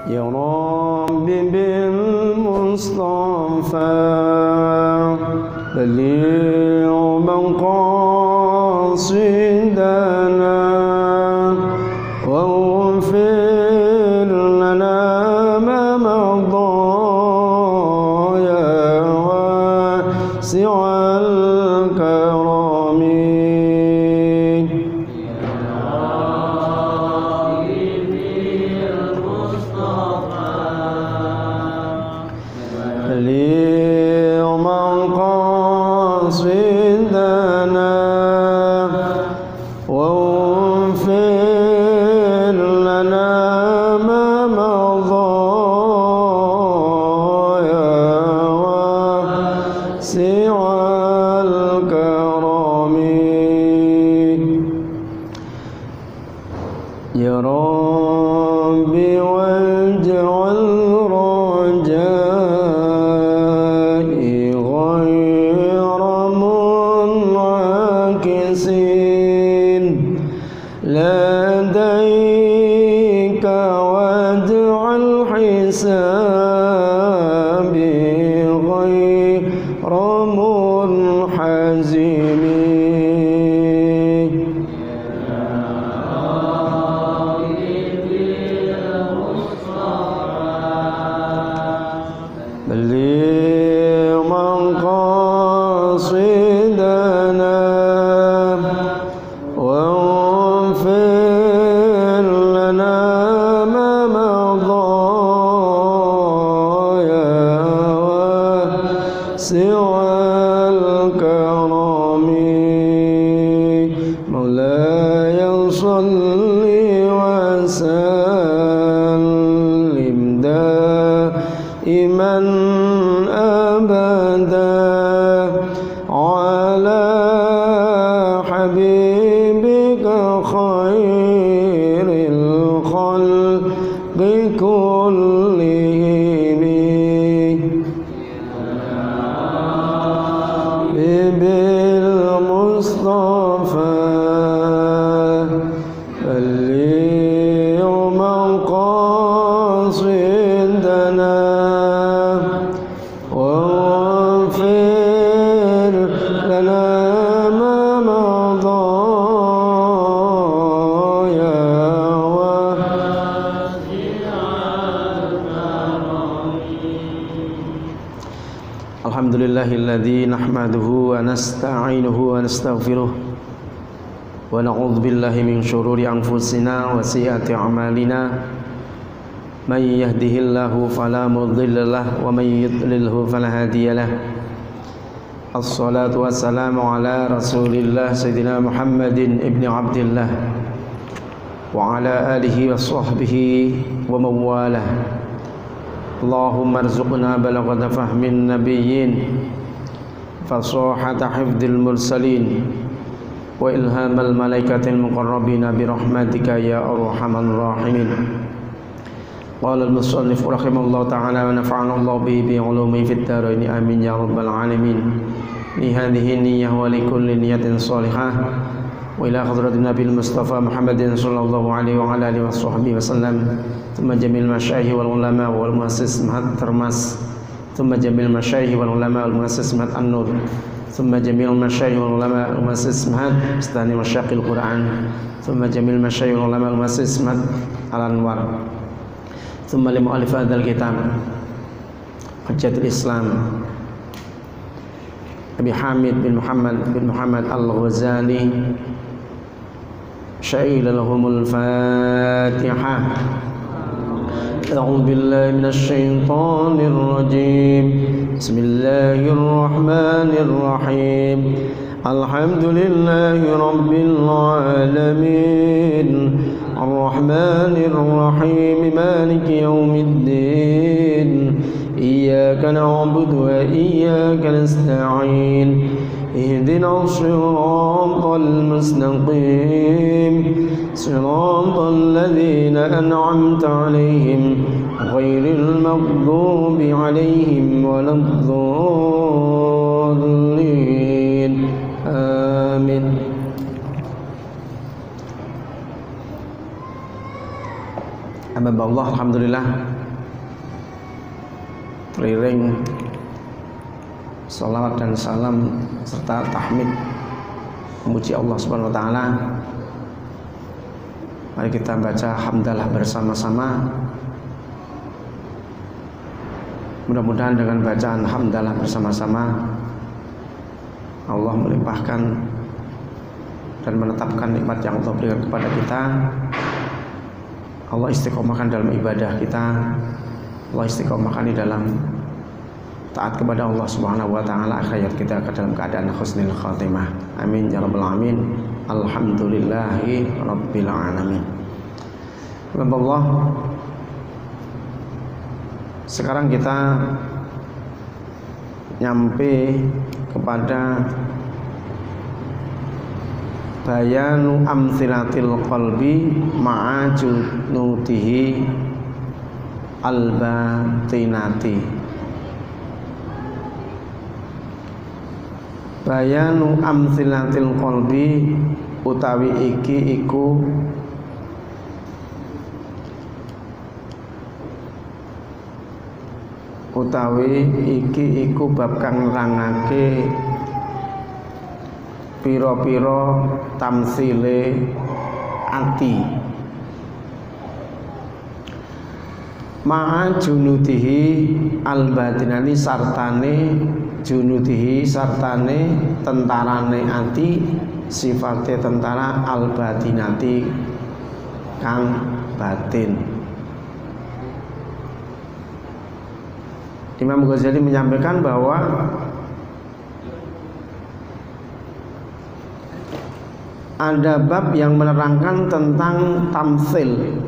يا رب بالمصطفى بلغ مقاصدنا واغفر لنا ما مضى يا واسع الكرم يا ربي واجعل رجائي غير منعكسين لديك واجعل حسابي غير منحزم مولاي صل وسلم دائما أبدا على حبيبك خير الخلق كلهم بالمصطفى Alhamdulillahilladzi nahmaduhu wa nasta'inuhu wa nastaghfiruh wa na'udzu billahi min syururi anfusina wa sayyiati a'malina may yahdihillahu fala mudhillalah wa may yudlilhu fala hadiyalah. Assalatu wassalamu ala Rasulillah Sayyidina Muhammadin ibni Abdillah wa ala alihi wa sahbihi wa mawalah. Allahumma arzuqna balaghata fahmin nabiyyin fasahata hifdzil mursalin wa ilhamal malaikatil muqarrabin bi rahmatika ya arhamar rahimin. Qala al-musannif rahimallahu ta'ala wa nafa'ana Allah bihi bi ulumi fid dharain amin ya rabbal alamin. Li hadhihi niyyah wa li kulli niyyatin shalihah wa ila hadratin Nabil Mustafa Muhammadin sallallahu alaihi wa ala alihi washabbihi wasallam. Thumma jamil masyayikh wal ulama wal muassis Ma'had Termas. Thumma jamil masyayikh wal ulama wal muassis Ma'had An-Nur. Thumma jamil masyayikh wal ulama wal muassis Ma'had Istani Masyayikhil Quran. Thumma jamil masyayikh wal ulama wal muassis Ma'had Al-Anwar. Thumma li mu'allif hadzal kitab Hujjatul Islam Abi Hamid bin Muhammad Al-Ghazali. Sya'ila lahumul Fatihah. A'udzu billahi minasy syaithanir rajim. Bismillahirrahmanirrahim. Alhamdulillahi rabbil alamin. Ar-Rahmanir Rahim. Maliki yaumiddin. Iyyaka na'budu wa iyyaka nasta'in. Ihdinas siratal mustaqim. Siratal ladzina an'amta 'alaihim ghairil maghdubi 'alaihim waladdallin. Amin. Allah, alhamdulillah teriring salawat dan salam serta tahmid memuji Allah Subhanahu wa taala. Mari kita baca hamdalah bersama-sama. Mudah-mudahan dengan bacaan hamdalah bersama-sama Allah melimpahkan dan menetapkan nikmat yang Allah berikan kepada kita. Allah istiqomahkan dalam ibadah kita. Allah istiqomahkan di dalam taat kepada Allah Subhanahu wa taala, akhirat kita ke dalam keadaan husnul khatimah. Amin ya rabbal alamin. Alhamdulillahi rabbil alamin. Allah, sekarang kita nyampe kepada bayanu amtsilatil qalbi ma'a junutihi al-batinati. Bayanu amtsilatil qalbi utawi iki iku bab kang nerangake pira-pira tamsile ati ma'a junudihi al-batinani sartane junudihi sartane tentarane ati sifate tentara al-batinati kang batin. Imam Ghazali menyampaikan bahwa ada bab yang menerangkan tentang tamsil,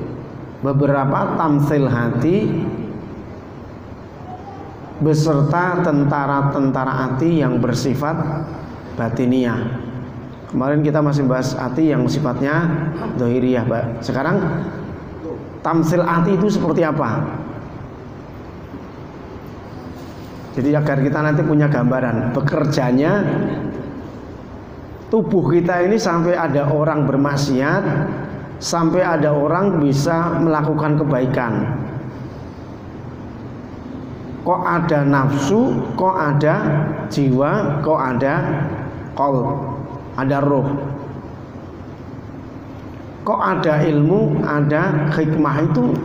beberapa tamsil hati beserta tentara-tentara hati yang bersifat batiniah. Kemarin kita masih bahas hati yang sifatnya dohiriyah, Pak. Sekarang tamsil hati itu seperti apa? Jadi agar kita nanti punya gambaran bekerjanya tubuh kita ini sampai ada orang bermaksiat, sampai ada orang bisa melakukan kebaikan. Kok ada nafsu, kok ada jiwa, kok ada qalb, ada roh. Kok ada ilmu, ada hikmah. Itu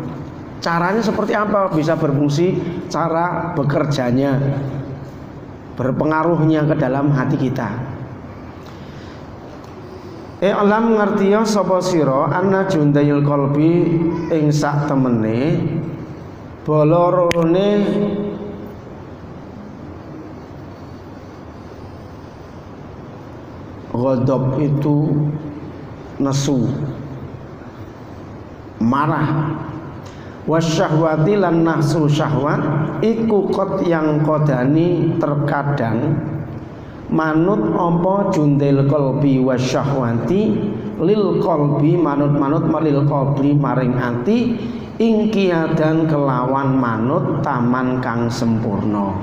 caranya seperti apa bisa berfungsi, cara bekerjanya, berpengaruhnya ke dalam hati kita. Alam ngertiya sapa sira anna jundail qalbi ing sak temene bolorone ghadab itu nesu, marah, wasyahwati lan nafsu syahwat iku qad yang qadani terkadang manut apa jundil qalbi wasyahwati lil qalbi manut malil qalbi maring ati ing kiadan kelawan manut taman kang sempurna.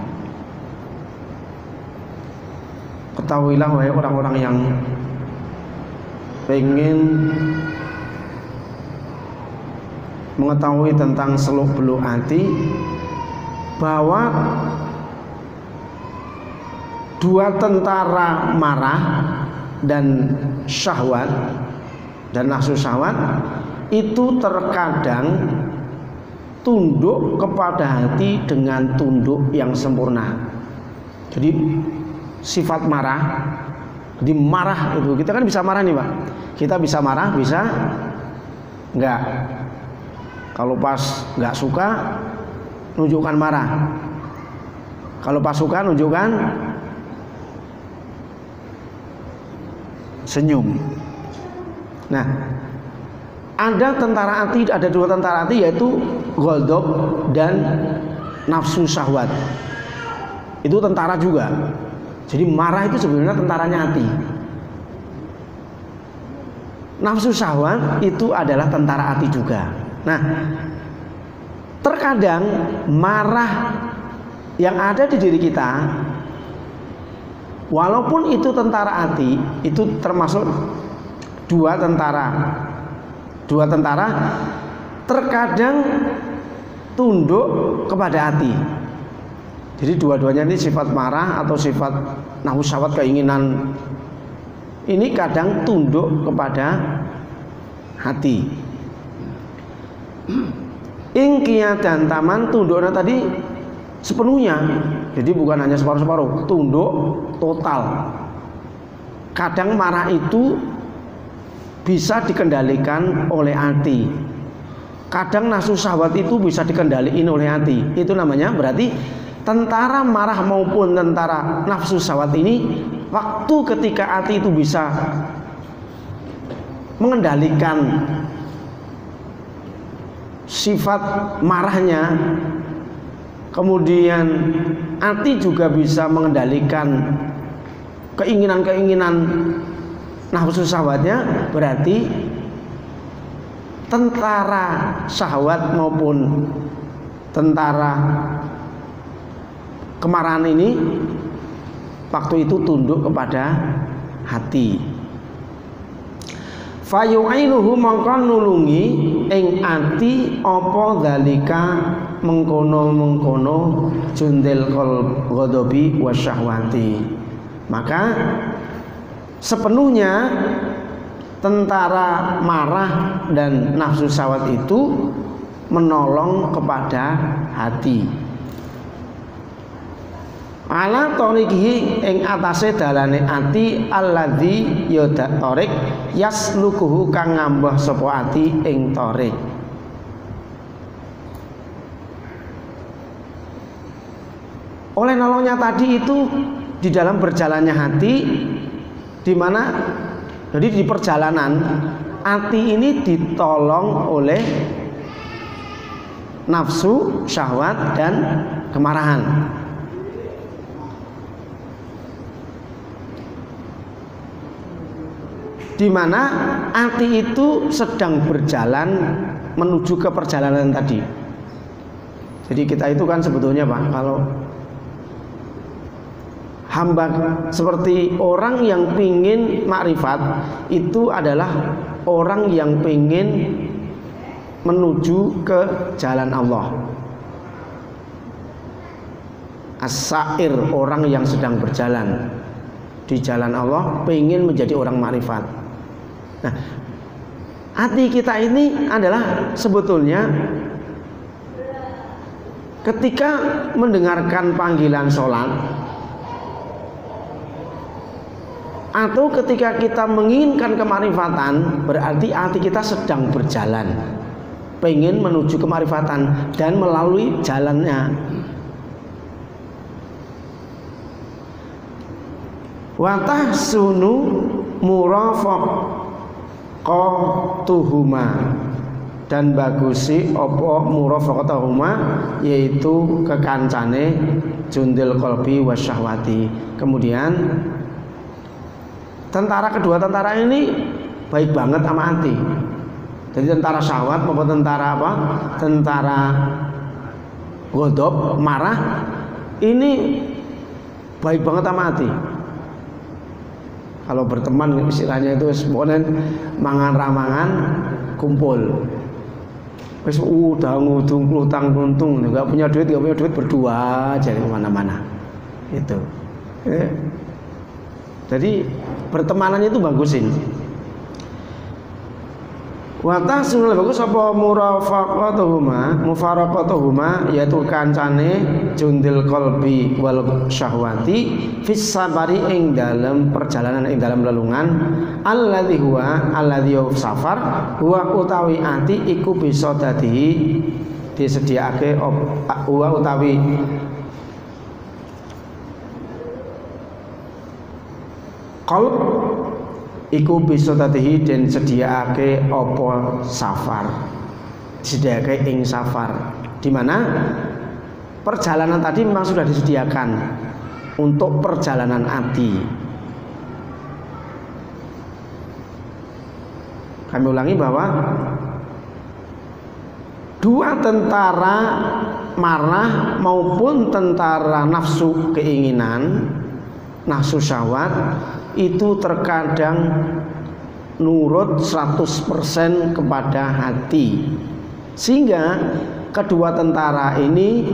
Ketahuilah wahai orang-orang yang pengen mengetahui tentang seluk-beluk hati, bahwa dua tentara marah dan syahwat dan nafsu syahwat itu terkadang tunduk kepada hati dengan tunduk yang sempurna. Jadi sifat marah, di marah itu kita kan bisa marah nih Pak, kita bisa marah, bisa enggak. Kalau pas nggak suka, nunjukkan marah. Kalau pas suka, nunjukkan senyum. Nah, ada tentara hati, ada dua tentara hati, yaitu ghadab dan nafsu syahwat. Itu tentara juga. Jadi marah itu sebenarnya tentaranya hati. Nafsu syahwat itu adalah tentara hati juga. Nah, terkadang marah yang ada di diri kita, walaupun itu tentara hati, itu termasuk dua tentara terkadang tunduk kepada hati. Jadi dua-duanya ini sifat marah atau sifat nafsu syahwat, keinginan ini kadang tunduk kepada hati. Ingkia dan taman tunduknya tadi sepenuhnya, jadi bukan hanya separuh-separuh, tunduk total. Kadang marah itu bisa dikendalikan oleh hati, kadang nafsu syahwat itu bisa dikendalikan oleh hati. Itu namanya berarti tentara marah maupun tentara nafsu syahwat ini, waktu ketika hati itu bisa mengendalikan sifat marahnya, kemudian hati juga bisa mengendalikan keinginan-keinginan nafsu syahwatnya, berarti tentara syahwat maupun tentara kemarahan ini waktu itu tunduk kepada hati. Fayu'inuhu mongko nulungi ing ati apa dzalika mengkono-mengkono jundil ghadabi wasyahwati. Maka sepenuhnya tentara marah dan nafsu syahwat itu menolong kepada hati. Ala tariqihi ing atase dalane ati alladzi yada tarik yaslukuhu kang ngambah sapa ati ing tarik. Oleh nolongnya tadi itu di dalam berjalannya hati, di mana jadi di perjalanan hati ini ditolong oleh nafsu syahwat dan kemarahan. Di mana hati itu sedang berjalan menuju ke perjalanan tadi. Jadi kita itu kan sebetulnya Pak, kalau hamba seperti orang yang pingin makrifat itu adalah orang yang pingin menuju ke jalan Allah. As-sair, orang yang sedang berjalan di jalan Allah, pingin menjadi orang makrifat. Nah, hati kita ini adalah sebetulnya ketika mendengarkan panggilan sholat atau ketika kita menginginkan kemarifatan, berarti hati kita sedang berjalan, pengen menuju kemarifatan dan melalui jalannya. Wa tahsunu murafaqatuhuma, dan bagusi apa murafaqatuhuma, yaitu kekancane jundil qalbi wasyahwati. Kemudian kedua tentara ini baik banget sama hati. Jadi tentara syahwat maupun tentara apa? Tentara ghadab, marah, ini baik banget sama hati. Kalau berteman istilahnya itu semuanya mangan ramangan kumpul. Wis udah ngudung klutang kluntung, enggak punya duit berdua aja kemana-mana. Itu. Jadi pertemanannya itu bagusin. Wa tahsunul bagus apa mufaraqatuhuma, yaitu kancane jundil qalbi wal syahwati fis sabari ing dalam perjalanan, ing dalam lelungan, alladzi safar huwa utawi ati iku bisa dadi disediakake huwa utawi qalb iku bisa tadihi dan sediakake apa safar, disediakake ing safar, di mana perjalanan tadi memang sudah disediakan untuk perjalanan hati. Kami ulangi bahwa dua tentara marah maupun tentara nafsu keinginan, nafsu syahwat itu terkadang nurut 100% kepada hati, Sehingga kedua tentara ini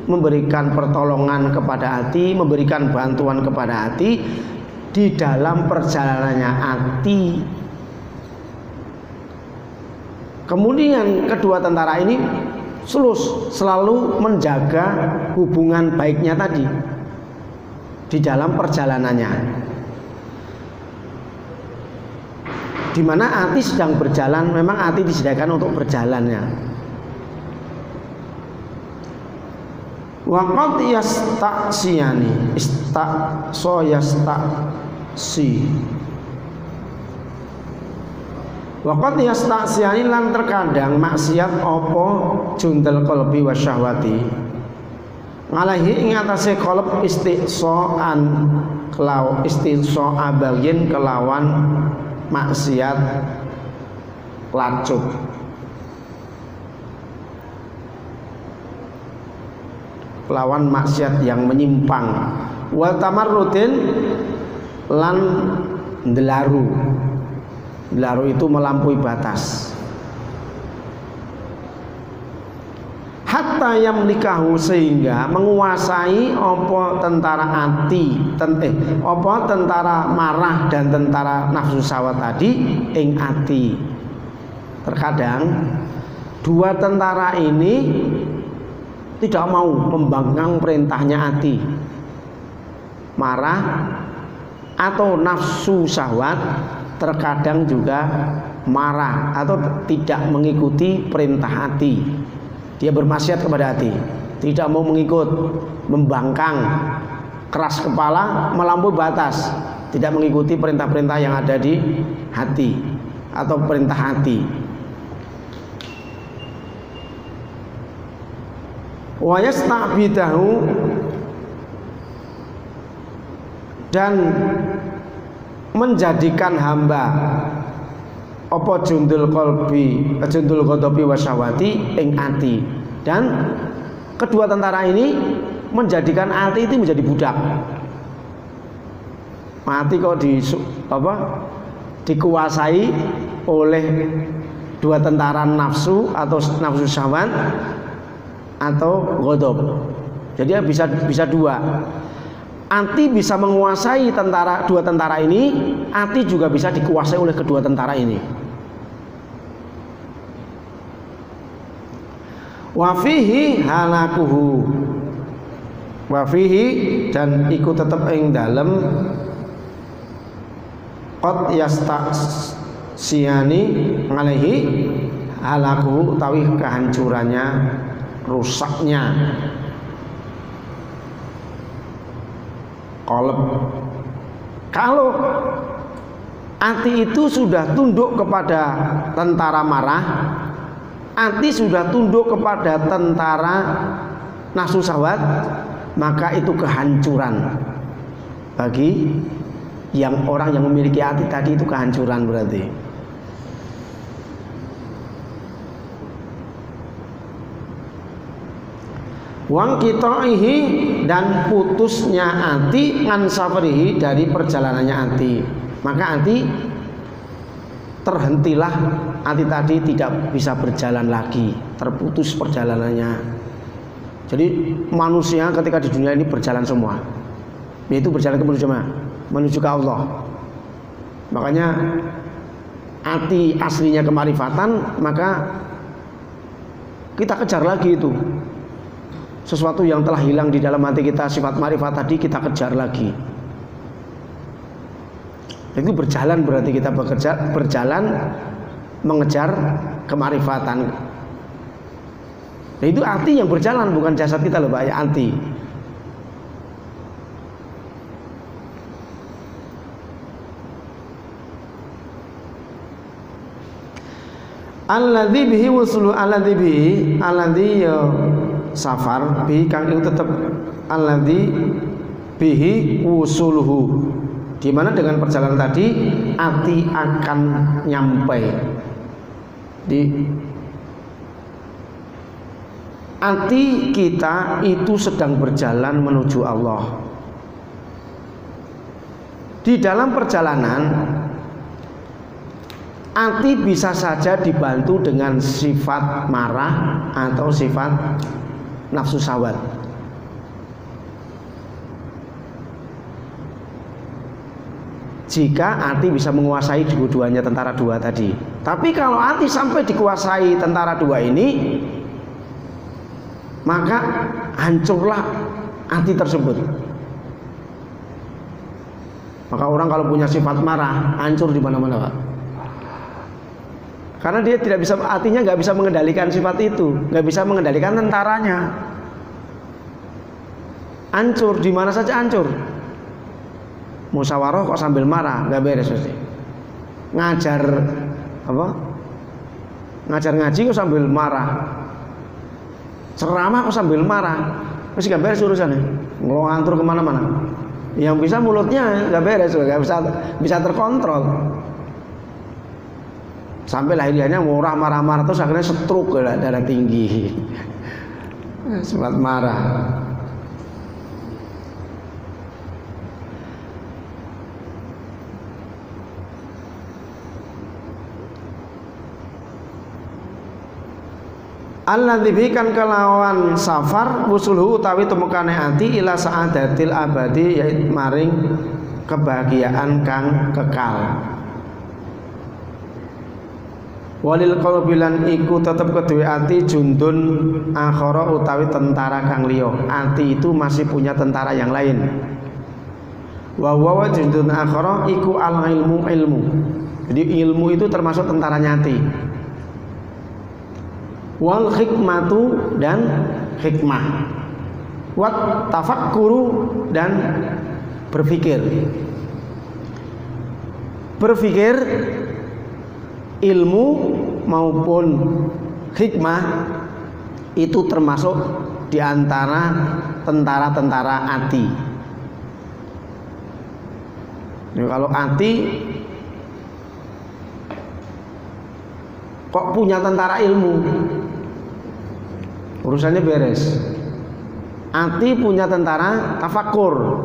memberikan pertolongan kepada hati, memberikan bantuan kepada hati di dalam perjalanannya hati. Kemudian kedua tentara ini selalu menjaga hubungan baiknya tadi di dalam perjalanannya, di mana hati sedang berjalan. Memang hati disediakan untuk berjalannya. Waqad yastaksiyani Waqad yastaksiyani lan terkadang maksiat apa jundal qalbi wasyahwati ngalahi ing atase qalb istiqsaan bagin kelawan maksiat lacut. Lawan maksiat yang menyimpang, wa tamarrudin lan ndelaru. Ndelaru itu melampaui batas. Hatta yamlikahu, sehingga menguasai apa tentara hati, apa tentara marah dan tentara nafsu syahwat tadi ing hati. Terkadang dua tentara ini tidak mau membangkang perintahnya hati, marah atau nafsu syahwat terkadang juga marah atau tidak mengikuti perintah hati. Dia bermaksiat kepada hati, tidak mau mengikut, membangkang, keras kepala, melampaui batas, tidak mengikuti perintah-perintah yang ada di hati atau perintah hati. Wa yasta'bidahu, dan menjadikan hamba apa jundul ghadabi wasyahwati ing ati. Dan kedua tentara ini menjadikan ati itu menjadi budak. Mati kok dikuasai oleh dua tentara nafsu atau nafsu syahwat atau ghadab. Jadi bisa dua. Hati bisa menguasai dua tentara ini, hati juga bisa dikuasai oleh kedua tentara ini. Wa fihi halakuhu, wa fihi, dan iku tetep ing dalem qad yastaksiyani alaihi halakuhu, utawi kehancurannya, rusaknya qalb. Kalau hati itu sudah tunduk kepada tentara marah, hati sudah tunduk kepada tentara nafsu syahwat, maka itu kehancuran bagi orang yang memiliki hati tadi. Itu kehancuran berarti. Wang kitaihi, dan putusnya hati, ngan safarihi, dari perjalanannya hati. Maka hati terhentilah, hati tadi tidak bisa berjalan lagi, terputus perjalanannya. Jadi manusia ketika di dunia ini berjalan semua, yaitu berjalan menuju ke Allah. Makanya hati aslinya kemarifatan, maka kita kejar lagi itu. Sesuatu yang telah hilang di dalam hati kita, sifat marifat tadi kita kejar lagi. Itu berjalan, berarti kita berjalan mengejar kemarifatan. Nah, itu hati yang berjalan, bukan jasad kita loh Pak, ya hati. Alladzi bihi wusulu, alladzi bihi, alladzi safar bihi kang ing tetep, alladzi bihi wusuluhu, di mana dengan perjalanan tadi hati akan nyampe di hati kita itu sedang berjalan menuju Allah. Di dalam perjalanan Ati bisa saja dibantu dengan sifat marah atau sifat nafsu syahwat. Jika ati bisa menguasai dua-duanya tentara dua tadi. Tapi kalau ati sampai dikuasai tentara dua ini, maka hancurlah ati tersebut. Maka orang kalau punya sifat marah, hancur di mana-mana, Pak. Karena dia tidak bisa, atinya nggak bisa mengendalikan sifat itu, nggak bisa mengendalikan tentaranya. Hancur, di mana saja hancur. Musyawarah kok sambil marah, nggak beres pasti. Ngajar apa? Ngajar ngaji kok sambil marah. Ceramah kok sambil marah, masih nggak beres urusannya. Ngelantur kemana-mana. Yang bisa mulutnya nggak beres, nggak bisa terkontrol. Sampai lahirnya murah marah-marah terus akhirnya stroke, darah tinggi. Sempat marah. Alladzi bikan kelawan safar wusuluhu utawi tumekane ati ila saadatil abadi yaitu maring kebahagiaan kang kekal. Walil qalbilan iku tetep kedue ati jundun akhara utawi tentara kang liya. Ati itu masih punya tentara yang lain. Wa huwa jundun akhara iku al ilmu. Jadi ilmu itu termasuk tentaranya ati. Wal hikmatu dan hikmah, wat tafakkuru dan berpikir. Berpikir, ilmu maupun hikmah itu termasuk diantara tentara-tentara ati. Jadi kalau ati kok punya tentara ilmu, urusannya beres. Ati punya tentara tafakur,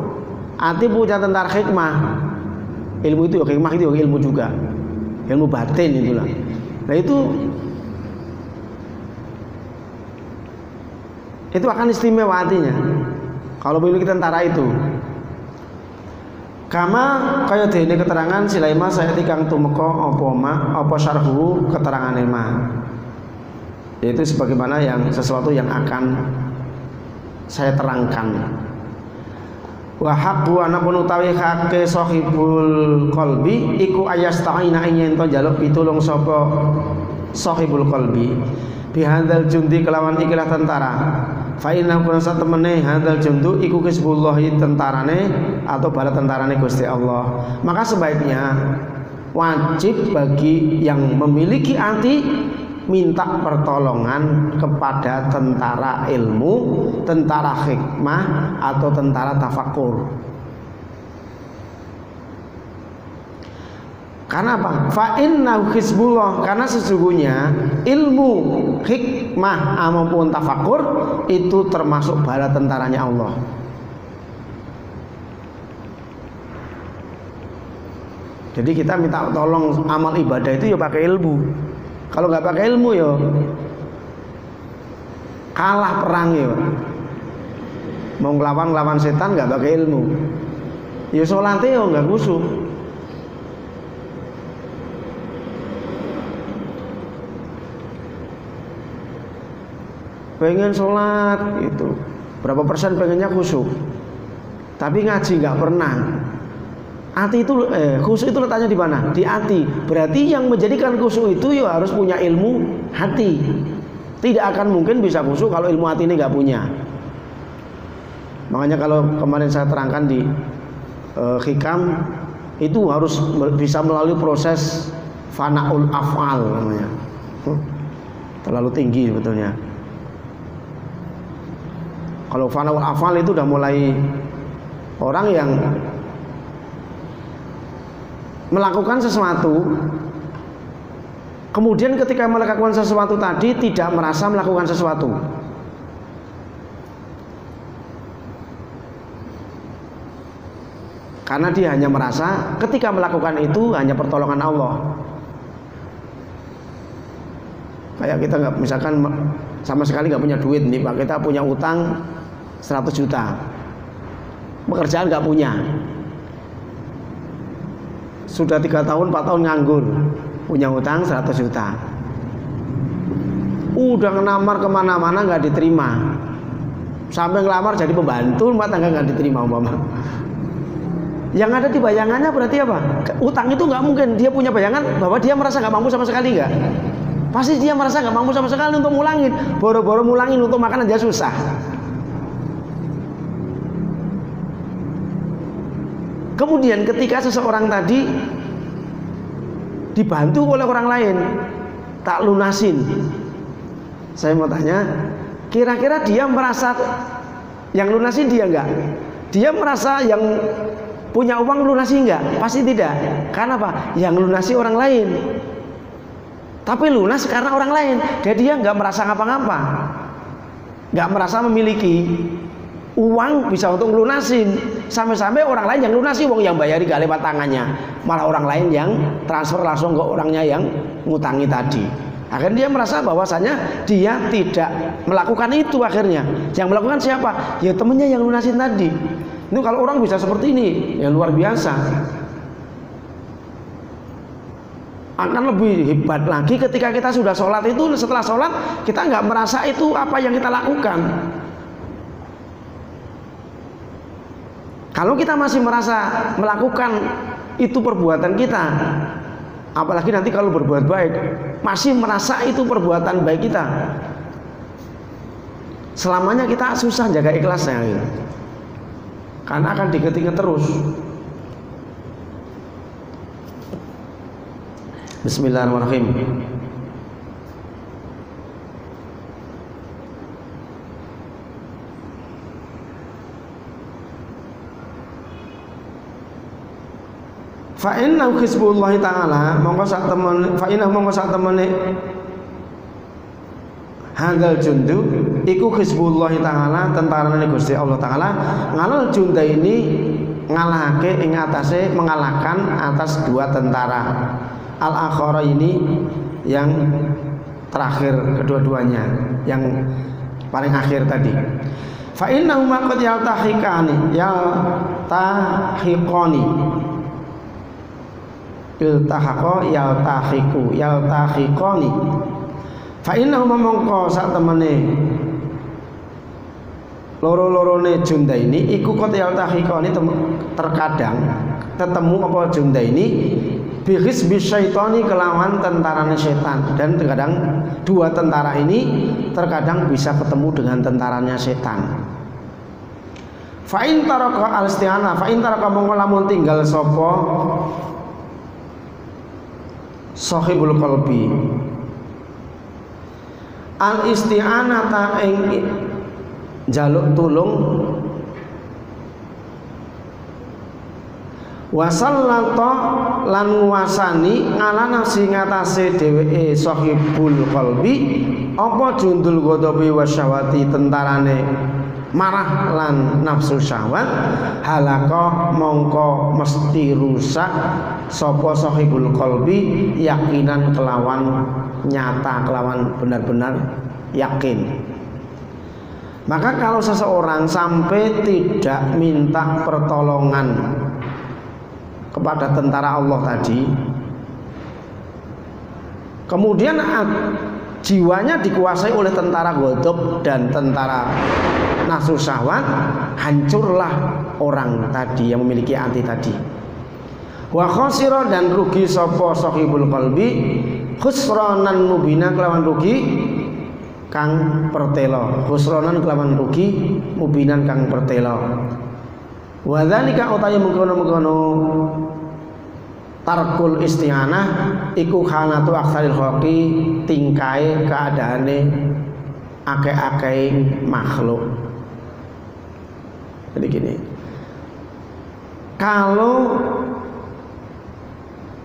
ati punya tentara hikmah. Ilmu itu hikmah itu ilmu juga, ilmu batin itulah. Nah itu akan istimewa hatinya kalau memiliki tentara itu. Kama kaya dene keterangan silaima saya tikang tumeka apa syarhu keterangane ma. Yaitu sebagaimana yang sesuatu yang akan saya terangkan. Wa haqqu anapun utawi hakke sahibul qalbi iku ayasta'ina yen to njaluk pitulung sapa sahibul qalbi bihadzal jundi kelawan ikilah tentara. Fa inna kunna satemene hadzal jundu iku kisbullahi tentarane atau bala tentarane Gusti Allah. Maka sebaiknya wajib bagi yang memiliki ati minta pertolongan kepada tentara ilmu, tentara hikmah atau tentara tafakur. Karena apa? Fa inna hizbullah, karena sesungguhnya ilmu, hikmah maupun tafakur itu termasuk bala tentaranya Allah. Jadi kita minta tolong amal ibadah itu ya pakai ilmu. Kalau nggak pakai ilmu ya kalah perang ya. Mau ngelawan setan nggak pakai ilmu, ya sholatnya ya nggak khusyuk. Pengen sholat itu berapa persen pengennya khusyuk, tapi ngaji nggak pernah. Hati itu khusyuk itu letaknya di mana? Di hati. Berarti yang menjadikan khusyuk itu ya harus punya ilmu hati. Tidak akan mungkin bisa khusyuk kalau ilmu hati ini nggak punya. Makanya kalau kemarin saya terangkan di hikam itu harus bisa melalui proses fanaul afal namanya. Terlalu tinggi sebetulnya. Kalau fanaul afal itu udah mulai orang yang melakukan sesuatu, kemudian ketika melakukan sesuatu tadi tidak merasa melakukan sesuatu. Karena dia hanya merasa ketika melakukan itu hanya pertolongan Allah. Kayak kita nggak, misalkan sama sekali nggak punya duit nih Pak, kita punya utang 100 juta, pekerjaan nggak punya, sudah 3 tahun 4 tahun nganggur, punya utang 100 juta, udah ngelamar kemana-mana nggak diterima, sampai ngelamar jadi pembantu rumah tangga nggak diterima umpama. Yang ada di bayangannya berarti apa? Utang itu nggak mungkin dia punya bayangan bahwa dia merasa nggak mampu sama sekali, nggak? Pasti dia merasa nggak mampu sama sekali untuk mulangin, boro-boro mulangin untuk makan aja susah. Kemudian ketika seseorang tadi dibantu oleh orang lain, tak lunasin, saya mau tanya, kira-kira dia merasa yang lunasin dia nggak? Dia merasa yang punya uang lunasi nggak? Pasti tidak. Karena apa? Yang lunasi orang lain. Tapi lunas karena orang lain. Jadi dia nggak merasa ngapa-ngapa, nggak merasa memiliki uang bisa untuk lunasin. Sampai-sampai orang lain yang lunasi, uang yang bayari gak lewat tangannya, malah orang lain yang transfer langsung ke orangnya yang ngutangi tadi. Akhirnya dia merasa bahwasanya dia tidak melakukan itu. Akhirnya yang melakukan siapa? Ya temennya yang lunasin tadi. Ini kalau orang bisa seperti ini, ya luar biasa. Akan lebih hebat lagi ketika kita sudah sholat itu, setelah sholat kita nggak merasa itu apa yang kita lakukan. Kalau kita masih merasa melakukan itu perbuatan kita, apalagi nanti kalau berbuat baik, masih merasa itu perbuatan baik kita, selamanya kita susah jaga ikhlasnya gitu. Karena akan diingat terus. Bismillahirrahmanirrahim. Fa innahu hizbullah ta'ala, mongko sak temene, fa innahu mongko sak temene hadzal jundu iku hizbullah ta'ala, tentarane Gusti Allah taala. Ngalal junda ini ngalahake ing atase, mengalahkan atas 2 tentara al-akhara ini yang terakhir, kedua-duanya yang paling akhir tadi. Fa innahuma qad yaltahiqani iltahaqa yaltahiqani. Fa innahuma mongko sak temene loro-lorone junda ini iku qad yaltahiqani, terkadang ketemu apa junda ini bihis bisyaitani, kelawan tentaranya setan. Dan terkadang 2 tentara ini terkadang bisa ketemu dengan tentaranya setan. Fa'in taraka al-isti'anah, fa'in taraka mongko lamun tinggal sapa sahibul qalbi al-isti'anata ing jaluk tulung, wasallata lan nguasani ala nafsi ngatasé dheweke sahibul qalbi apa jundul ghadabi wasyawati, tentarane marah lan nafsu syahwat, halaka mongko mesti rusak sapa sahibul qalbi yakinan kelawan nyata, kelawan benar-benar yakin. Maka kalau seseorang sampai tidak minta pertolongan kepada tentara Allah tadi, kemudian jiwanya dikuasai oleh tentara ghadab dan tentara nafsu syahwat, hancurlah orang tadi yang memiliki anti tadi. Wa khasira, dan rugi sapa sahibul qalbi khusranan mubina, kelawan rugi kang pertelo, khusranan kelawan rugi mubinan kang pertelo. Wa dzalika utawi mengkono-mengkono tarkul isti'anah iku khanatu aksaril khalqi, tingkae keadaane akeh-akeh makhluk. Jadi gini, kalau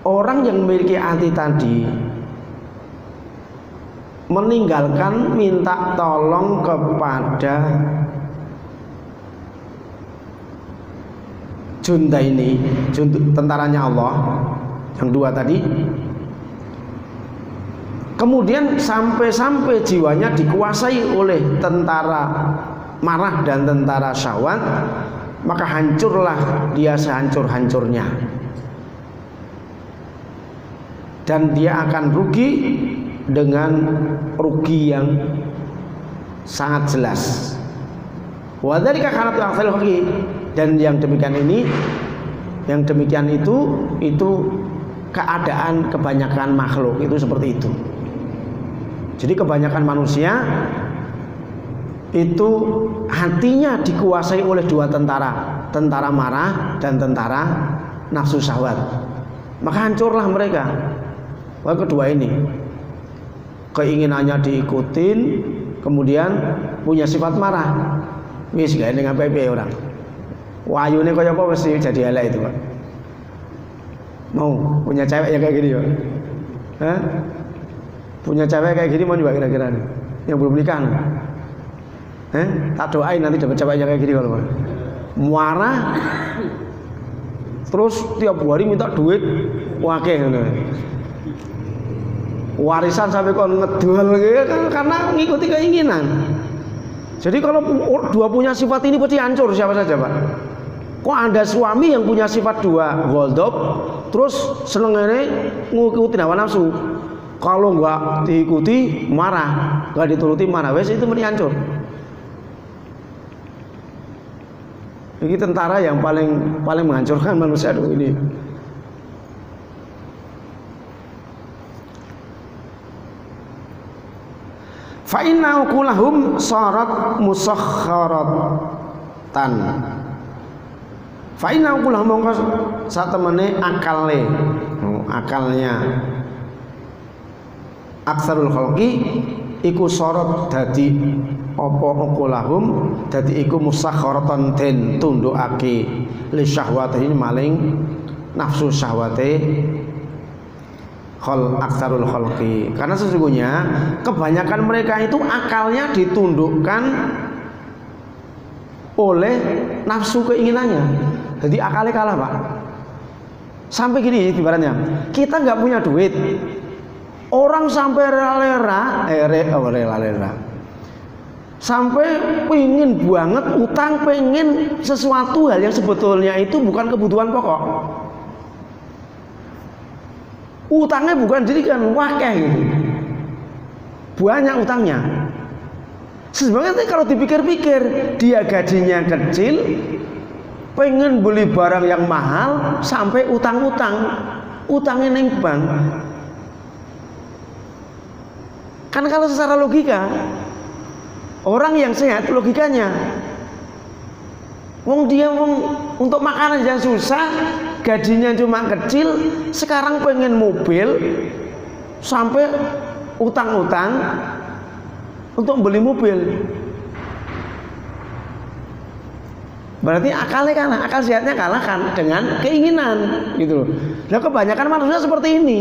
orang yang memiliki hati tadi meninggalkan minta tolong kepada junda ini, tentaranya Allah yang 2 tadi, Kemudian sampai jiwanya dikuasai oleh tentara marah dan tentara syahwat, maka hancurlah dia sehancur-hancurnya. Dan dia akan rugi dengan rugi yang sangat jelas. Wa dzalika kanat akhil rugi, dan yang demikian itu keadaan kebanyakan makhluk itu seperti itu. Jadi kebanyakan manusia itu hatinya dikuasai oleh dua tentara marah dan tentara nafsu syahwat. Maka hancurlah mereka. Wah, kedua ini keinginannya diikutin, kemudian punya sifat marah. Wis gak eling apa-apa orang. Wayune kaya apa wis jadi elek itu, Pak. Mau punya cewek yang kayak gini ya? Hah? Punya cewek kayak gini mau juga kira-kira nih? Yang belum nikah nih? Tak doain nanti dapat cewek yang kayak gini kalau Pak. Marah, terus tiap hari minta duit, wakeh ngono. Warisan sampai kon ngedol gitu karena ngikuti keinginan. Jadi kalau dua punya sifat ini pasti hancur siapa saja, Pak. Kok ada suami yang punya sifat dua, goldop, terus senengnya ngikutin hawa nafsu. Kalau nggak diikuti marah, nggak dituruti marah, wes itu mesti hancur. Ini tentara yang paling menghancurkan manusia dulu ini. Fa inna uqulahum sarat musakhkharatan. Fa inna uqulahum mongko satemene akalnya aksarul khalqi iku sorot dadi apa uqulahum dadi iku musakhkharatan den tundukake li syahwatihi maling nafsu syahwate aksarul khalqi, karena sesungguhnya kebanyakan mereka itu akalnya ditundukkan oleh nafsu keinginannya. Jadi akalnya kalah, Pak. Sampai gini ibaratnya, kita nggak punya duit, orang sampai rela-rela sampai pengen banget utang, pengen sesuatu hal yang sebetulnya itu bukan kebutuhan pokok. Utangnya bukan jadikan wakeh gitu. Banyak utangnya. Sebenarnya kalau dipikir-pikir, dia gajinya kecil, pengen beli barang yang mahal, sampai utang-utang, utangnya neng bank. Kan kalau secara logika, orang yang sehat logikanya, dia untuk makanan yang susah, gajinya cuma kecil, sekarang pengen mobil, sampai utang-utang untuk beli mobil. Berarti akalnya kalah, akal sehatnya kalah kan dengan keinginan, gitu loh. Nah, kebanyakan manusia seperti ini.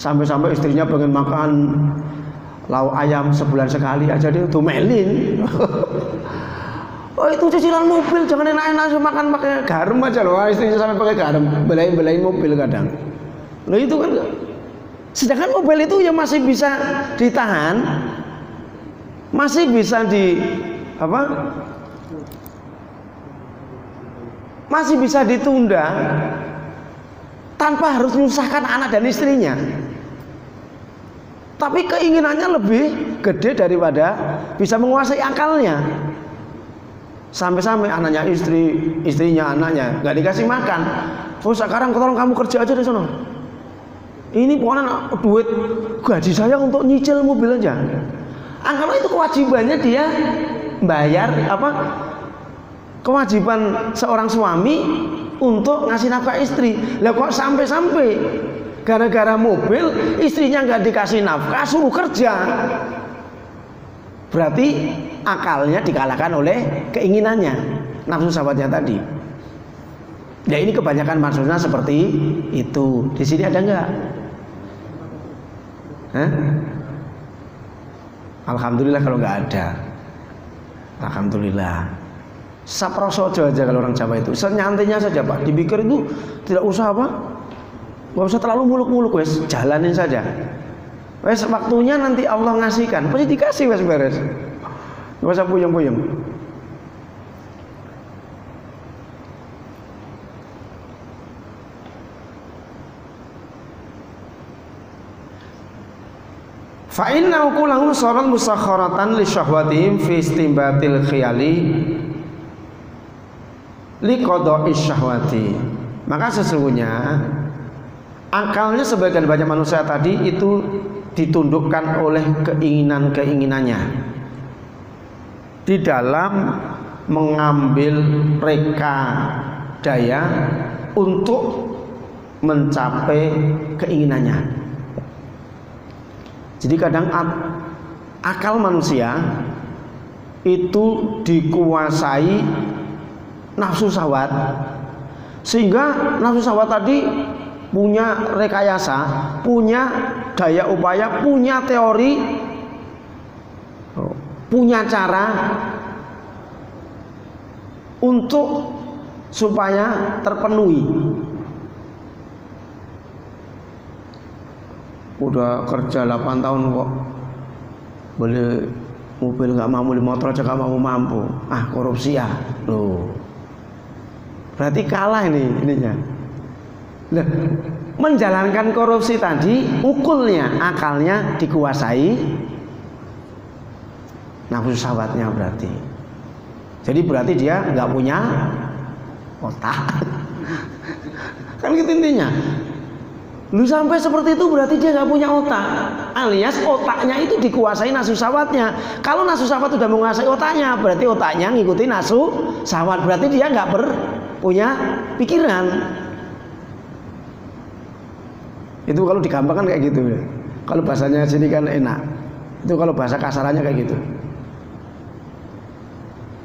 Sampai-sampai istrinya pengen makan lauk ayam sebulan sekali aja dia tumelin. Oh, itu cicilan mobil, jangan enak-enak makan pakai garam aja loh. Istrinya sampai pakai garam, belain mobil kadang. Loh itu kan, sedangkan mobil itu ya masih bisa ditahan, masih bisa masih bisa ditunda tanpa harus menyusahkan anak dan istrinya. Tapi keinginannya lebih gede daripada bisa menguasai akalnya. Sampai-sampai anaknya istrinya anaknya nggak dikasih makan. Oh, sekarang tolong kamu kerja aja di sana. Ini pokoknya duit gaji saya untuk nyicil mobil aja. Kalau itu kewajibannya dia bayar kewajiban seorang suami untuk ngasih nafkah istri. Lah kok sampai gara-gara mobil istrinya nggak dikasih nafkah, suruh kerja. Berarti akalnya dikalahkan oleh keinginannya, nafsu syahwatnya tadi. Ya ini kebanyakan maksudnya seperti itu. Di sini ada nggak? Alhamdulillah kalau nggak ada. Alhamdulillah. Saprosojo aja kalau orang Jawa itu, senyantainya saja Pak. Dipikir itu tidak usah Nggak usah terlalu muluk-muluk, wes jalanin saja. Wes waktunya nanti Allah ngasihkan, pasti dikasih wes beres. Nggak usah puyeng-puyeng. Fa inna uqulahum sarat musakharatan li syahwatihim fi istimbatil khiyali li qada'i syahwati. Maka sesungguhnya akalnya sebagian banyak manusia tadi itu ditundukkan oleh keinginan-keinginannya di dalam mengambil reka daya untuk mencapai keinginannya. Jadi kadang akal manusia itu dikuasai nafsu syahwat, sehingga nafsu syahwat tadi punya rekayasa, punya daya upaya, punya teori, punya cara untuk supaya terpenuhi. Udah kerja 8 tahun kok beli mobil nggak mampu, beli motor aja nggak mampu. Ah, korupsi ya, loh. Berarti kalah ininya. Nah, menjalankan korupsi tadi, ukulnya, akalnya dikuasai nafsu syahwatnya berarti. Jadi berarti dia nggak punya otak. Kan gitu intinya. Lu sampai seperti itu berarti dia nggak punya otak, alias otaknya itu dikuasai nafsu syahwatnya. Kalau nafsu syahwat sudah menguasai otaknya, berarti otaknya ngikuti nafsu syahwat, berarti dia nggak punya pikiran. Itu kalau digampangkan kayak gitu ya. Kalau bahasanya sini kan enak. Itu kalau bahasa kasarannya kayak gitu.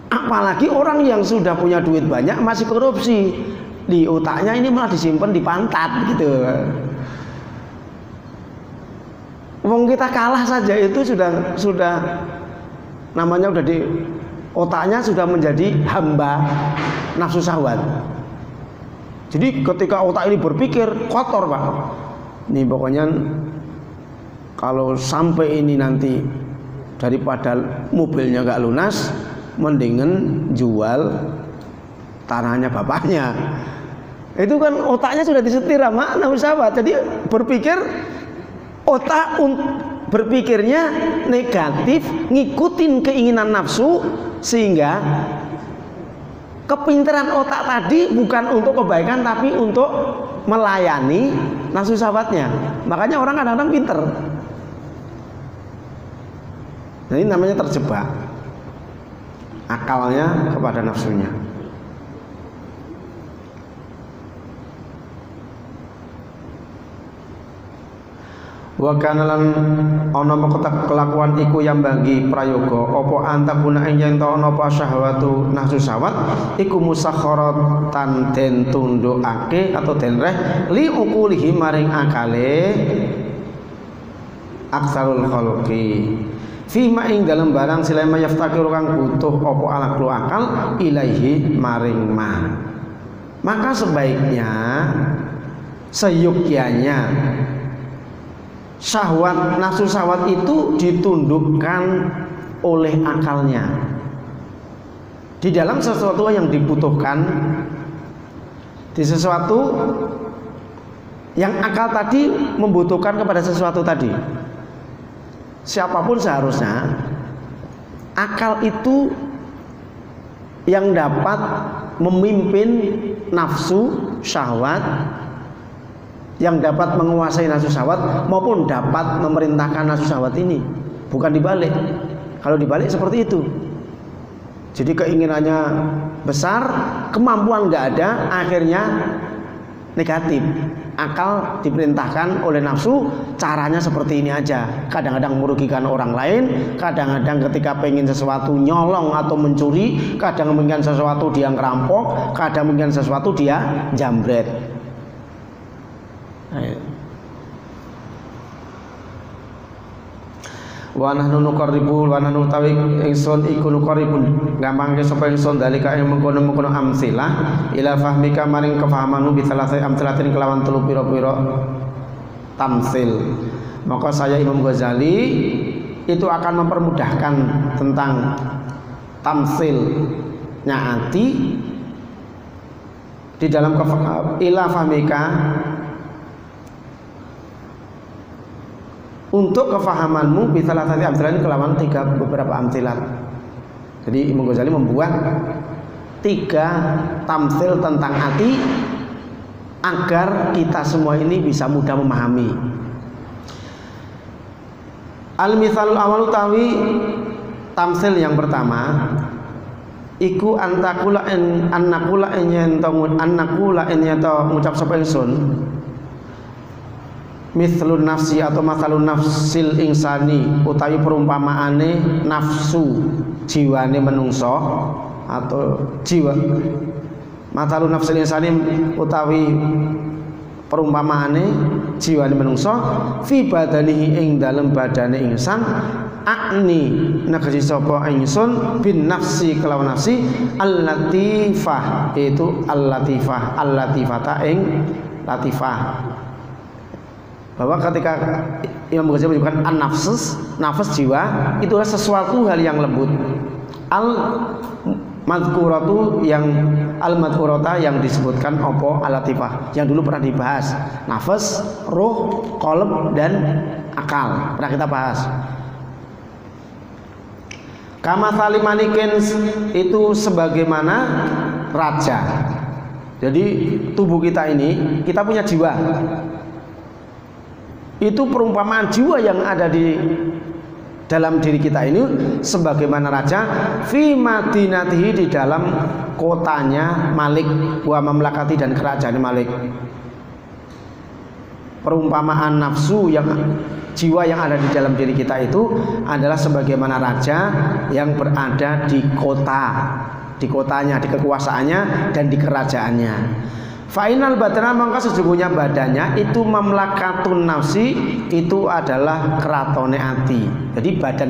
Apalagi orang yang sudah punya duit banyak masih korupsi, di otaknya ini malah disimpan di pantat gitu. Wong kita kalah saja itu sudah namanya udah di otaknya sudah menjadi hamba nafsu syahwat. Jadi ketika otak ini berpikir kotor, Pak. Nih pokoknya kalau sampai ini nanti daripada mobilnya nggak lunas, mendingan jual tanahnya bapaknya. Itu kan otaknya sudah disetir sama nafsu syahwat. Jadi berpikir otak berpikirnya negatif, ngikutin keinginan nafsu, sehingga kepintaran otak tadi bukan untuk kebaikan tapi untuk melayani nafsu syahwatnya. Makanya orang kadang-kadang pinter. Nah, ini namanya terjebak akalnya kepada nafsunya. Wa kana lan ana mengkotak kelakuan iku yang bagi prayoga apa antakuna ing yen ta ana apa syahwatu nafsu syahwat iku musakharatan den tundukake atau den reh li uqulihi maring akale aksarul khalqi fima ing dalam barang silema yaftakiru kang butuh apa alaqlu akal ilaihi maring ma. Maka sebaiknya seyukyanya syahwat, nafsu syahwat itu ditundukkan oleh akalnya di dalam sesuatu yang dibutuhkan, di sesuatu yang akal tadi membutuhkan kepada sesuatu tadi. Siapapun seharusnya akal itu yang dapat memimpin nafsu syahwat, yang dapat menguasai nafsu syahwat maupun dapat memerintahkan nafsu syahwat ini, bukan dibalik. Kalau dibalik seperti itu, jadi keinginannya besar, kemampuan nggak ada, akhirnya negatif. Akal diperintahkan oleh nafsu, caranya seperti ini aja. Kadang-kadang merugikan orang lain, kadang-kadang ketika pengen sesuatu nyolong atau mencuri, kadang pengen sesuatu dia ngerampok, kadang pengen sesuatu dia jambret. wa nahnu nuqarribu wa nahnu tawi ingsun iku nuqarribun gampangke sapa ingsun dalika ing mengkono-mengkono amsilah ila fahmika maring kefahamanmu bisalasai amsilatin kelawan telu pira-pira tamsil. Maka saya Imam Ghazali itu akan mempermudahkan tentang tamsilnya ati di dalam ila fahmika untuk kefahamanmu bisa latati amsilan kelawan beberapa amsilat. Jadi Imam Ghazali membuat 3 tamsil tentang hati agar kita semua ini bisa mudah memahami. Al-mithalul awal utawi tamsil yang pertama iku annakula en yen ngucap sapa ingsun mithlun nafsi atau masalun nafsil insani utawi perumpamaane nafsu jiwane menungso atau jiwa masalun nafsil insani utawi perumpamaane jiwane menungso fi badanihi ing dalem badane insan akni negesi sapa ingsun bin nafsi kelawan nafsi al-latifah itu al-latifah al-latifata ing latifah. Bahwa ketika Imam Ghazali menyebutkan an-nafs, nafas jiwa itu adalah sesuatu hal yang lembut. Al-madhkuratu yang al-madhkurata yang disebutkan opo al-latifah yang dulu pernah dibahas. Nafas, ruh, qalb dan akal pernah kita bahas. Kama salimanikin itu sebagaimana raja. Jadi tubuh kita ini kita punya jiwa. Itu perumpamaan jiwa yang ada di dalam diri kita ini sebagaimana raja fi madinatihi di dalam kotanya Malik wa mamlakati dan kerajaan Malik. Perumpamaan nafsu yang jiwa yang ada di dalam diri kita itu adalah sebagaimana raja yang berada di kota, di kotanya, di kekuasaannya dan di kerajaannya. Fainal badana maka sesungguhnya badannya itu mamlakatun nafsi itu adalah keratone ati. Jadi badan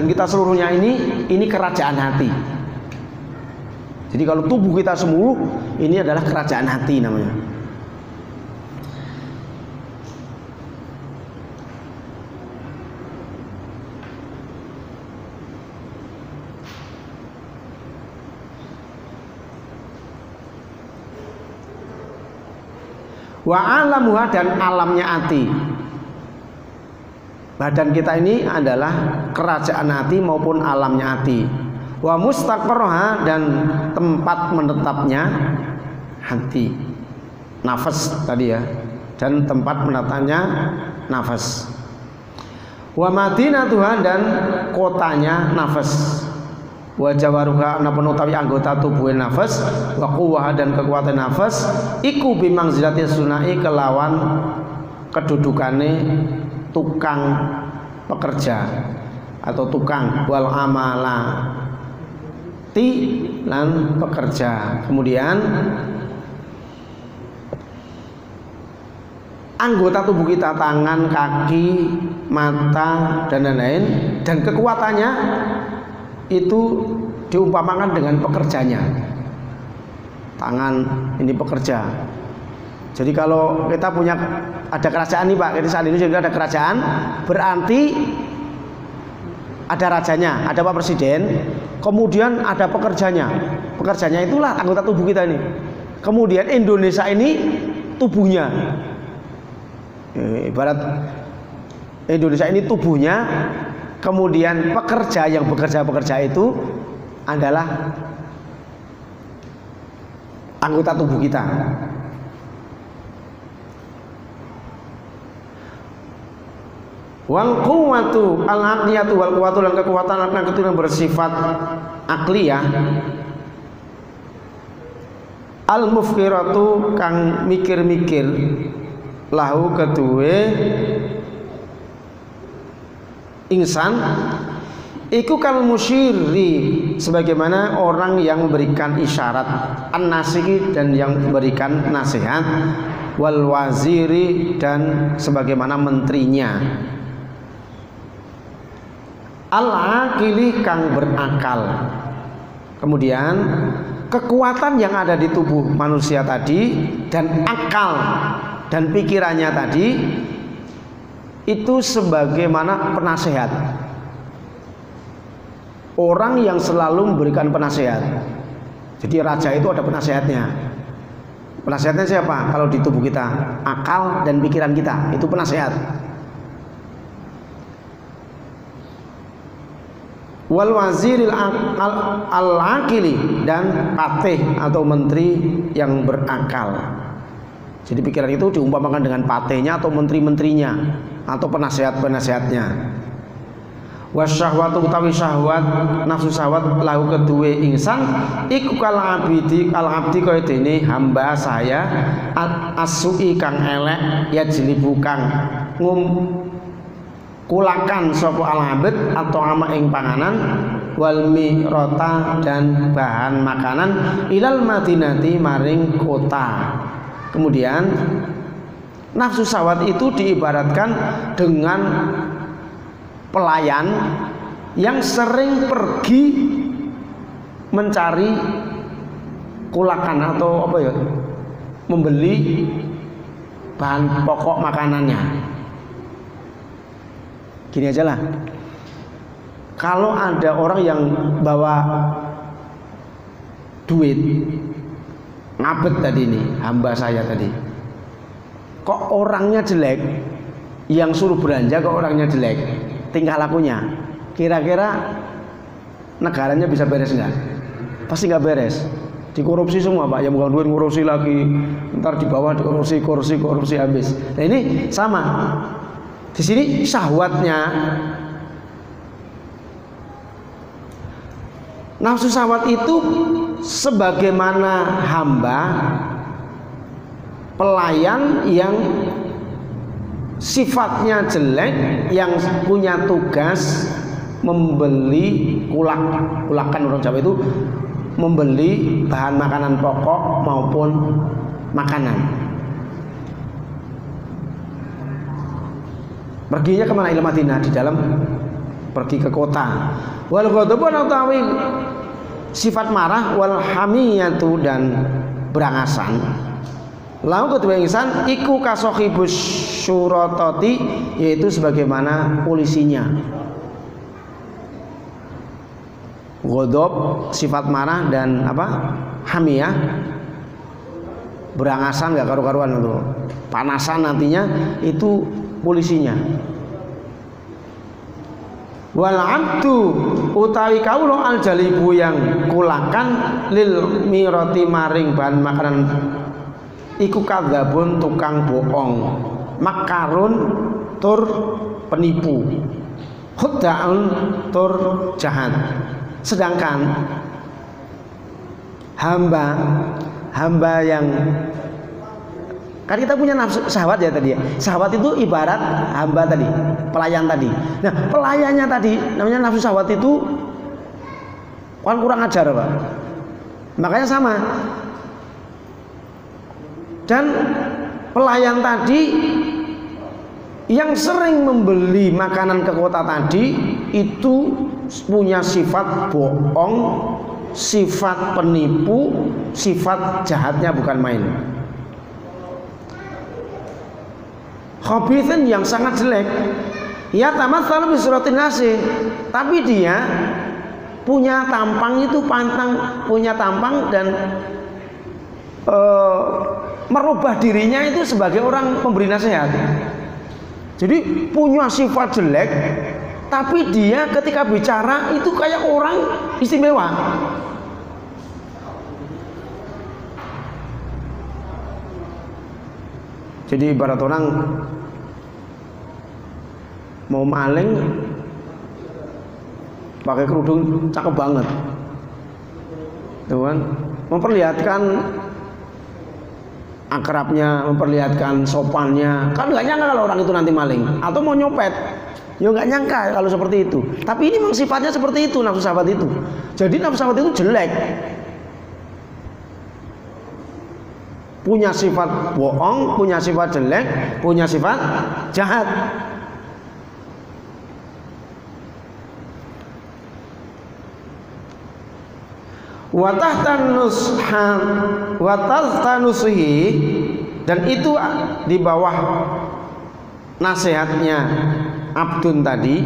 kita seluruhnya ini kerajaan hati. Jadi kalau tubuh kita semua ini adalah kerajaan hati namanya. Wa alamuha dan alamnya hati. Badan kita ini adalah kerajaan hati maupun alamnya hati. Wa mustaqarroha dan tempat menetapnya hati. Nafas tadi ya. Dan tempat menetapnya nafas. Wa madinatuha dan kotanya nafas. Wa jawaruha anapun utawi anggota tubuh nafas wa quwwah dan kekuatan nafas iku bimangzilati sunai kelawan kedudukane tukang pekerja atau tukang wal amala lan pekerja. Kemudian anggota tubuh kita tangan, kaki, mata dan lain-lain dan kekuatannya itu diumpamakan dengan pekerjanya. Tangan ini pekerja. Jadi kalau kita punya ada kerajaan nih Pak, kita saat ini juga ada kerajaan, berarti ada rajanya, ada Pak Presiden, kemudian ada pekerjanya. Pekerjanya itulah anggota tubuh kita ini. Kemudian Indonesia ini tubuhnya. Ibarat Indonesia ini tubuhnya. Kemudian pekerja yang bekerja itu adalah anggota tubuh kita. Wal quwwatu al-aqliyatu wal quwwatu lan kekuatan itu yang bersifat akliyah. Al-mufkiratu kang mikir-mikir lahu kedue insan iku kal musyiri sebagaimana orang yang memberikan isyarat an-nasiki dan yang memberikan nasihat wal waziri dan sebagaimana menterinya, al-aqili kang berakal. Kemudian kekuatan yang ada di tubuh manusia tadi dan akal dan pikirannya tadi itu sebagaimana penasehat, orang yang selalu memberikan penasehat. Jadi raja itu ada penasehatnya. Penasehatnya siapa? Kalau di tubuh kita, akal dan pikiran kita, itu penasehat. Wal waziril al-aqili dan patih atau menteri yang berakal. Jadi pikiran itu diumpamakan dengan patihnya atau menteri-menterinya atau penasehat-penasehatnya. Wasyahwatu utawi syahwat, nafsu syahwat lahu kedue insan iku kal abdi kaya dene hamba saya as-su'i kang elek ya jelibu kang kulakan sapa al-abd atau ama ing panganan wal mirota dan bahan makanan ilal madinati maring kota. Kemudian nafsu syahwat itu diibaratkan dengan pelayan yang sering pergi mencari kulakan atau apa ya, membeli bahan pokok makanannya. Gini aja lah, kalau ada orang yang bawa duit ngabet tadi nih, hamba saya tadi, kok orangnya jelek, yang suruh belanja kok orangnya jelek, tingkah lakunya, kira-kira negaranya bisa beres nggak? Pasti nggak beres. Dikorupsi semua Pak, yang bukan duit korupsi lagi, ntar di bawah korupsi habis. Nah ini sama. Di sini syahwatnya, nafsu syahwat itu sebagaimana hamba pelayan yang sifatnya jelek, yang punya tugas membeli kulakan orang Jawa itu membeli bahan makanan pokok maupun makanan. Perginya kemana? Ila Madinah, di dalam pergi ke kota. Wal ghadabun utawi sifat marah, wal hamiyatu dan berangasan. Lalu kedua insan iku kasohibus syurototi, yaitu sebagaimana polisinya. Ghadab sifat marah dan apa? Hamiyah, berangasan gak karu-karuan itu. Panasan nantinya itu polisinya. Wal abdu utawi kaulo al jalibu yang kulakan lil mirati maring bahan makanan iku kadzabun tukang bohong, makarun tur penipu, khudaun tur jahat. Sedangkan hamba yang kan kita punya nafsu syahwat ya tadi ya. Syahwat itu ibarat hamba tadi, pelayan tadi. Nah, pelayannya tadi namanya nafsu syahwat itu kan kurang ajar Pak. Makanya sama. Dan pelayan tadi yang sering membeli makanan ke kota tadi itu punya sifat bohong, sifat penipu, sifat jahatnya bukan main. Khabithan yang sangat jelek. Ya tamatsalu bi suratin nasi, tapi dia punya tampang itu punya tampang dan merubah dirinya itu sebagai orang pemberi nasihat. Jadi punya sifat jelek, tapi dia ketika bicara itu kayak orang istimewa. Jadi ibarat orang mau maling pakai kerudung cakep banget, tuh kan, memperlihatkan akrabnya, memperlihatkan sopannya. Kan nggak nyangka kalau orang itu nanti maling atau mau nyopet, ya nggak nyangka kalau seperti itu. Tapi ini memang sifatnya seperti itu, nafsu syahwat itu. Jadi nafsu syahwat itu jelek. punya sifat bohong, punya sifat jelek, punya sifat jahat. Watahtanusihi, dan itu di bawah nasihatnya Abdun tadi,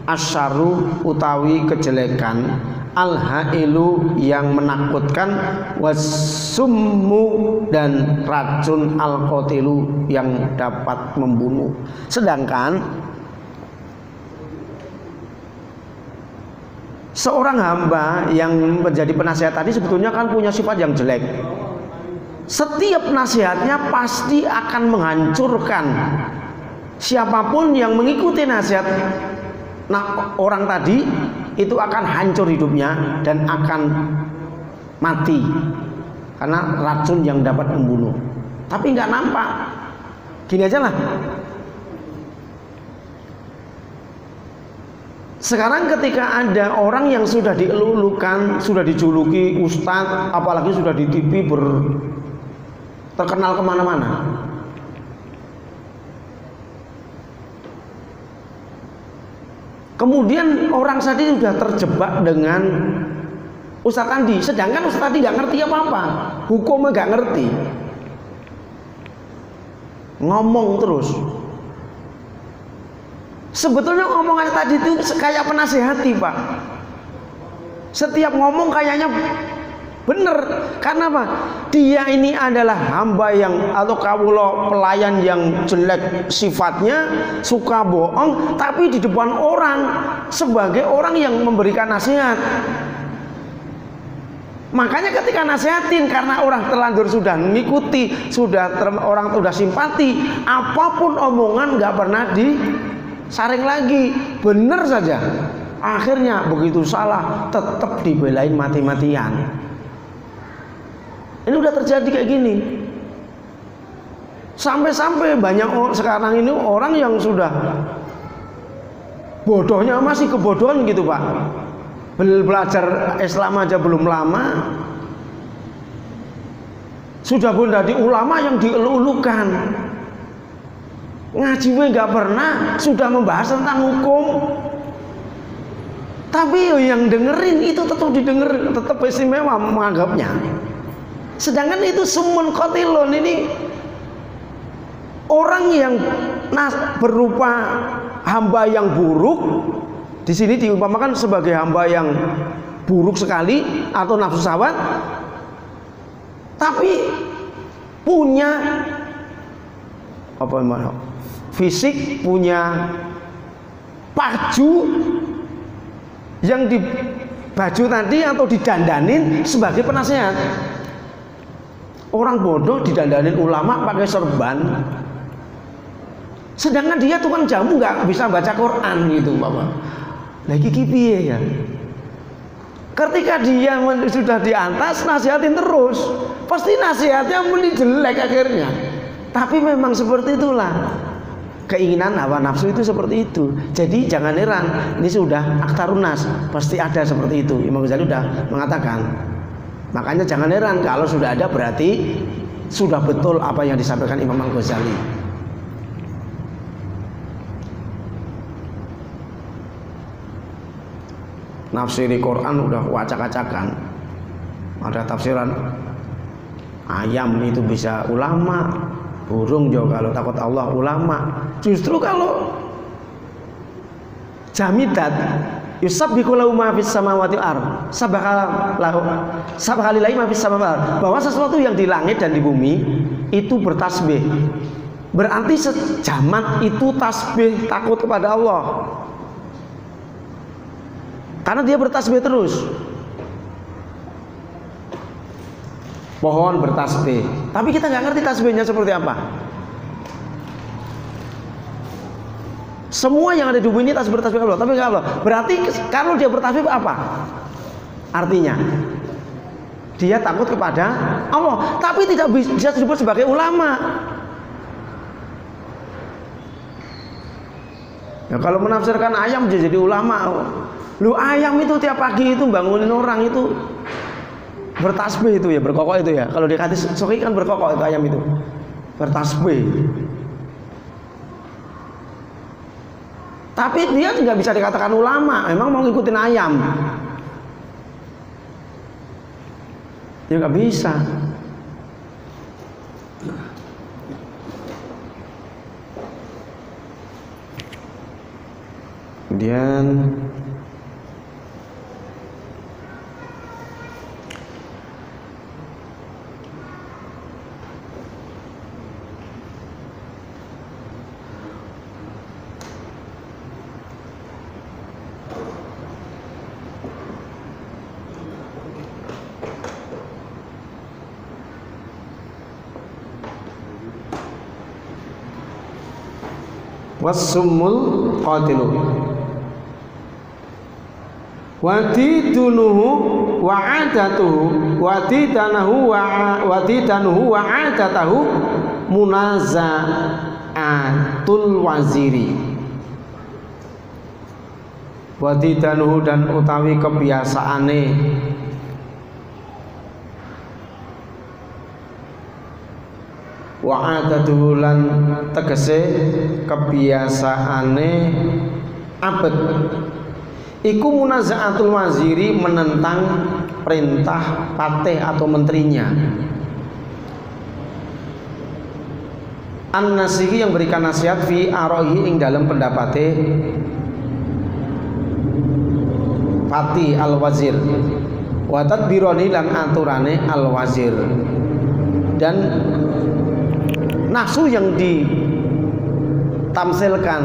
asyaru utawi kejelekan, al-hailu yang menakutkan, wasummu dan racun, al-qatilu yang dapat membunuh. Sedangkan seorang hamba yang menjadi penasihat tadi sebetulnya kan punya sifat yang jelek. Setiap nasihatnya pasti akan menghancurkan siapapun yang mengikuti nasihat orang tadi, itu akan hancur hidupnya dan akan mati karena racun yang dapat membunuh. Tapi nggak nampak. Gini aja lah. Sekarang ketika ada orang yang sudah dielulukan, sudah dijuluki ustadz, apalagi sudah di TV terkenal kemana-mana, kemudian orang tadi sudah terjebak dengan Ustadz Andi, sedangkan Ustadz Andi nggak ngerti apa-apa, hukumnya nggak ngerti, ngomong terus. Sebetulnya omongan tadi itu kayak penasihati, Pak. Setiap ngomong kayaknya benar. Karena apa? Dia ini adalah hamba yang, atau kawula pelayan yang jelek sifatnya, suka bohong, tapi di depan orang sebagai orang yang memberikan nasihat. Makanya ketika nasihatin, karena orang terlanjur sudah mengikuti, orang sudah simpati, apapun omongan nggak pernah disaring lagi, benar saja. Akhirnya begitu salah tetap dibelain mati-matian. Ini udah terjadi kayak gini. Sampai-sampai banyak sekarang ini orang yang sudah bodohnya masih kebodohan gitu, Pak. Belajar Islam aja belum lama, sudah pun jadi ulama yang dielu-elukan. Ngaji nggak pernah, sudah membahas tentang hukum. Tapi yang dengerin itu tetap didengerin, tetap istimewa menganggapnya. Sedangkan itu sumun qatilun, ini orang yang berupa hamba yang buruk. Di sini diumpamakan sebagai hamba yang buruk sekali atau nafsu syahwat, tapi punya fisik, punya baju yang di baju tadi atau didandanin sebagai penasihat. Orang bodoh didandanin ulama pakai serban, sedangkan dia tukang jamu nggak bisa baca Quran gitu, Bapak. Lagi piye ya? Ketika dia sudah di atas, nasihatin terus, pasti nasihatnya muni jelek akhirnya. Tapi memang seperti itulah keinginan hawa nafsu itu, seperti itu. Jadi jangan heran, ini sudah aktarun nas, pasti ada seperti itu. Imam Ghazali sudah mengatakan. Makanya jangan heran kalau sudah ada, berarti sudah betul apa yang disampaikan Imam Ghazali. Nafsiri Quran udah wacak-acakan. Ada tafsiran ayam itu bisa ulama, burung juga kalau takut Allah ulama. Justru kalau jamidat yusabbiqu lahu ma fis samawati wal ard, sabaqalillahi ma fis samawati wal ard, bahwa sesuatu yang di langit dan di bumi itu bertasbih. Berarti sejamat itu tasbih takut kepada Allah. Karena dia bertasbih terus. Pohon bertasbih, tapi kita nggak ngerti tasbihnya seperti apa. Semua yang ada di bumi ini bertasbih Allah, tapi nggak Allah. Berarti kalau dia bertasbih apa? Artinya dia takut kepada Allah, tapi tidak bisa disebut sebagai ulama. Ya, kalau menafsirkan ayam jadi ulama. Lu ayam itu tiap pagi itu bangunin orang itu bertasbih itu ya, berkokok itu ya. Kalau di hadis sahih kan berkokok itu ayam itu. Bertasbih. Tapi dia nggak bisa dikatakan ulama, memang mau ngikutin ayam. Ya nggak bisa. Kemudian wasumul qatilu wadidunuhu wa'adatuhu wadidanuhu wa'adatahu munaza'atul waziri. Wadidanuhu dan utawi kebiasaane wa'adatuhu lan tegese kebiasaane abet iku munaza'atul waziri, menentang perintah patih atau menterinya. An-nasihi yang berikan nasihat fi arohi ing dalam pendapate patih al-wazir wa tadbironi lan aturane al-wazir. Dan nafsu yang ditamsilkan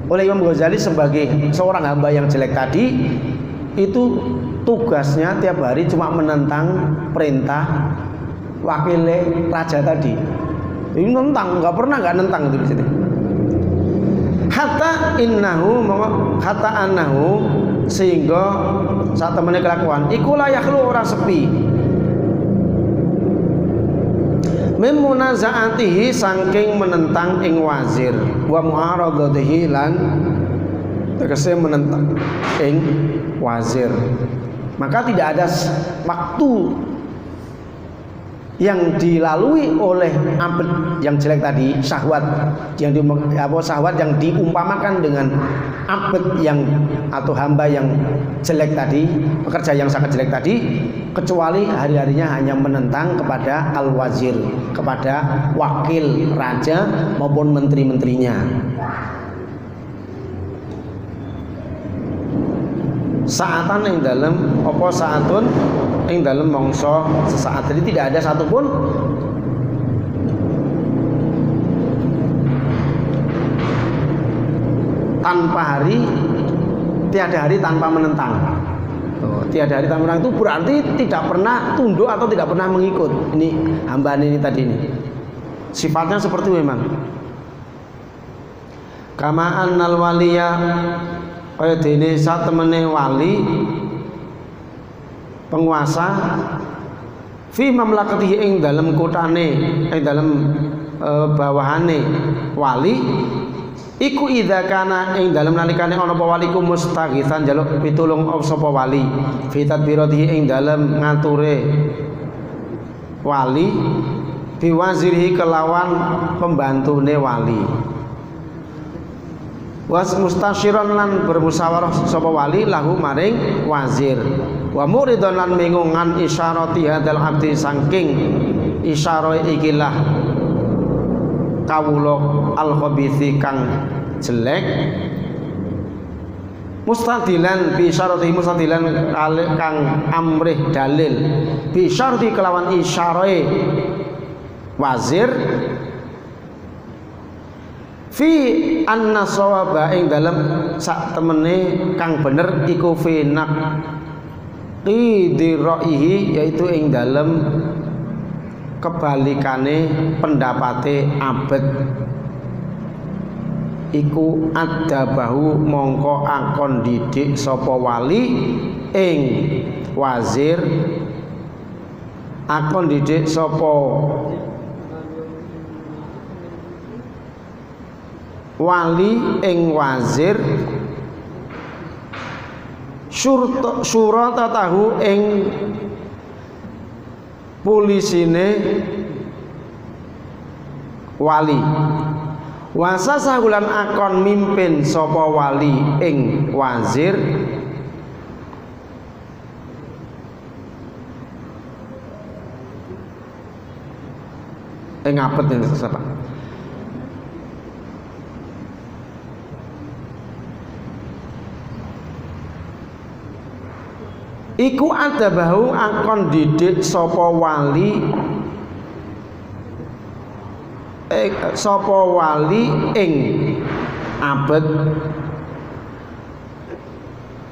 oleh Imam Ghazali sebagai seorang hamba yang jelek tadi, itu tugasnya tiap hari cuma menentang perintah wakilnya raja tadi. Ini nentang, nggak nentang itu di sini. Hatta annahu sehingga saat temannya kelakuan iku layak lu ora sepi memunazaatihi saking menentang ing wazir wa mu'aradatihi lan tegese menentang ing wazir. Maka tidak ada waktu yang dilalui oleh abd yang jelek tadi, syahwat yang syahwat yang diumpamakan dengan abd yang atau hamba yang jelek tadi, pekerja yang sangat jelek tadi, kecuali hari-harinya hanya menentang kepada al-wazir, kepada wakil raja maupun menteri-menterinya. Saatan yang dalam apa saatun yang dalam mongso sesaat. Jadi tidak ada satupun tanpa hari, tiada hari tanpa menentang. Tiada hari tanpa menentang itu berarti tidak pernah tunduk atau tidak pernah mengikut. Ini hamba ini tadi ini sifatnya seperti itu memang. Kama annal waliya kaya dene sak temene wali penguasa fi mamlakatihi ing dalem kotane ing dalem bawahane wali iku idza kana ing dalem nalikane ana apa wali ku mustaghisan njaluk pitulung sapa wali fi tadbiratihi ing dalem ngature wali biwazirihi kelawan pembantune wali was mustasyiron lan bermusyawarah sapa wali lahu maring wazir wa muridon lan mengungan isyarati hadal abdi saking isyarah ikilah kawula al khabithi kang jelek mustadilan bi isyarati mustadilan kang amrih dalil bi isyarati kelawan isyarahe wazir fi anna sawaba ing dalam sak temene kang bener iku fi naqidira'ihi yaitu ing dalam kebalikane pendapate abet iku adabahu mongko akon didik sapa wali ing wazir akon didik sapa wali ing wazir syurata tahu ing pulisine wali. Wasa sahulan akon mimpin sapa wali ing wazir ngapet ini siapa? Iku ada bahu akon didik sapa wali ing abet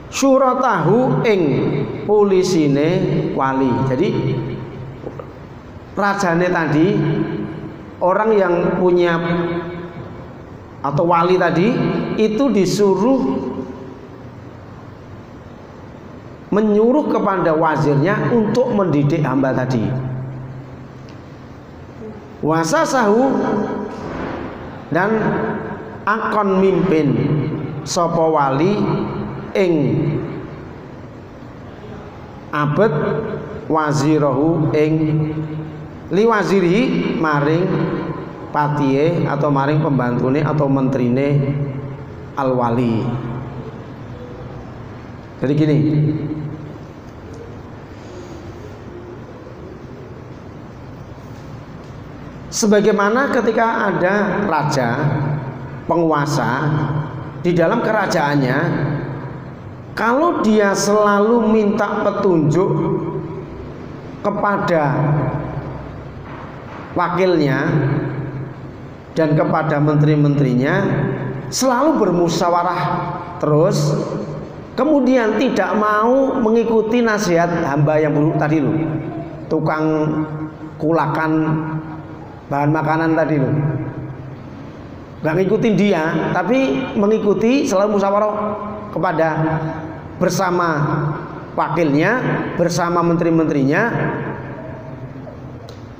syuratahu ing pulisine wali. Jadi rajane tadi, orang yang punya atau wali tadi itu disuruh menyuruh kepada wazirnya untuk mendidik hamba tadi. Wasasahu dan akon mimpin sapa wali ing abet wazirahu ing liwaziri maring patihe atau maring pembantune atau menterine al-wali. Jadi gini, sebagaimana ketika ada raja penguasa di dalam kerajaannya, kalau dia selalu minta petunjuk kepada wakilnya dan kepada menteri-menterinya, selalu bermusyawarah terus, kemudian tidak mau mengikuti nasihat hamba yang buruk tadi loh, tukang kulakan bahan makanan tadi loh, nggak ngikutin dia, tapi mengikuti selalu musyawarah kepada bersama wakilnya, bersama menteri-menterinya,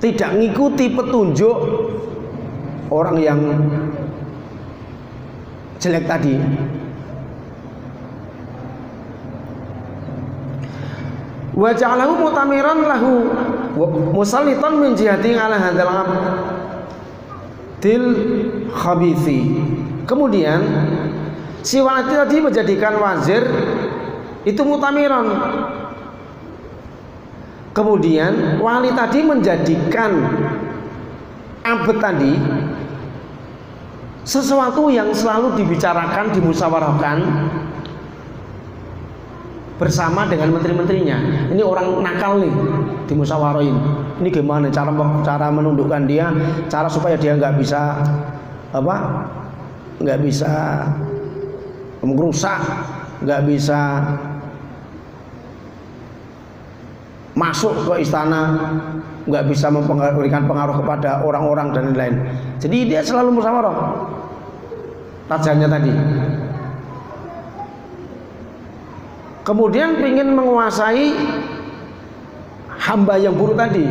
tidak ngikuti petunjuk orang yang jelek tadi. Wa ja'alahu mutamiran lahu musallitan min jihati ala hadzal abdil khabithi. Kemudian si wali tadi menjadikan wazir itu mutamiran. Kemudian wali tadi menjadikan abd tadi sesuatu yang selalu dibicarakan, dimusyawarahkan bersama dengan menteri-menterinya. Ini orang nakal nih, dimusyawarahin. Ini gimana cara menundukkan dia, cara supaya dia nggak bisa nggak bisa merusak, nggak bisa masuk ke istana, nggak bisa memberikan pengaruh kepada orang-orang dan lain-lain. Jadi dia selalu musyawarah rajanya tadi. Kemudian ingin menguasai hamba yang buruk tadi.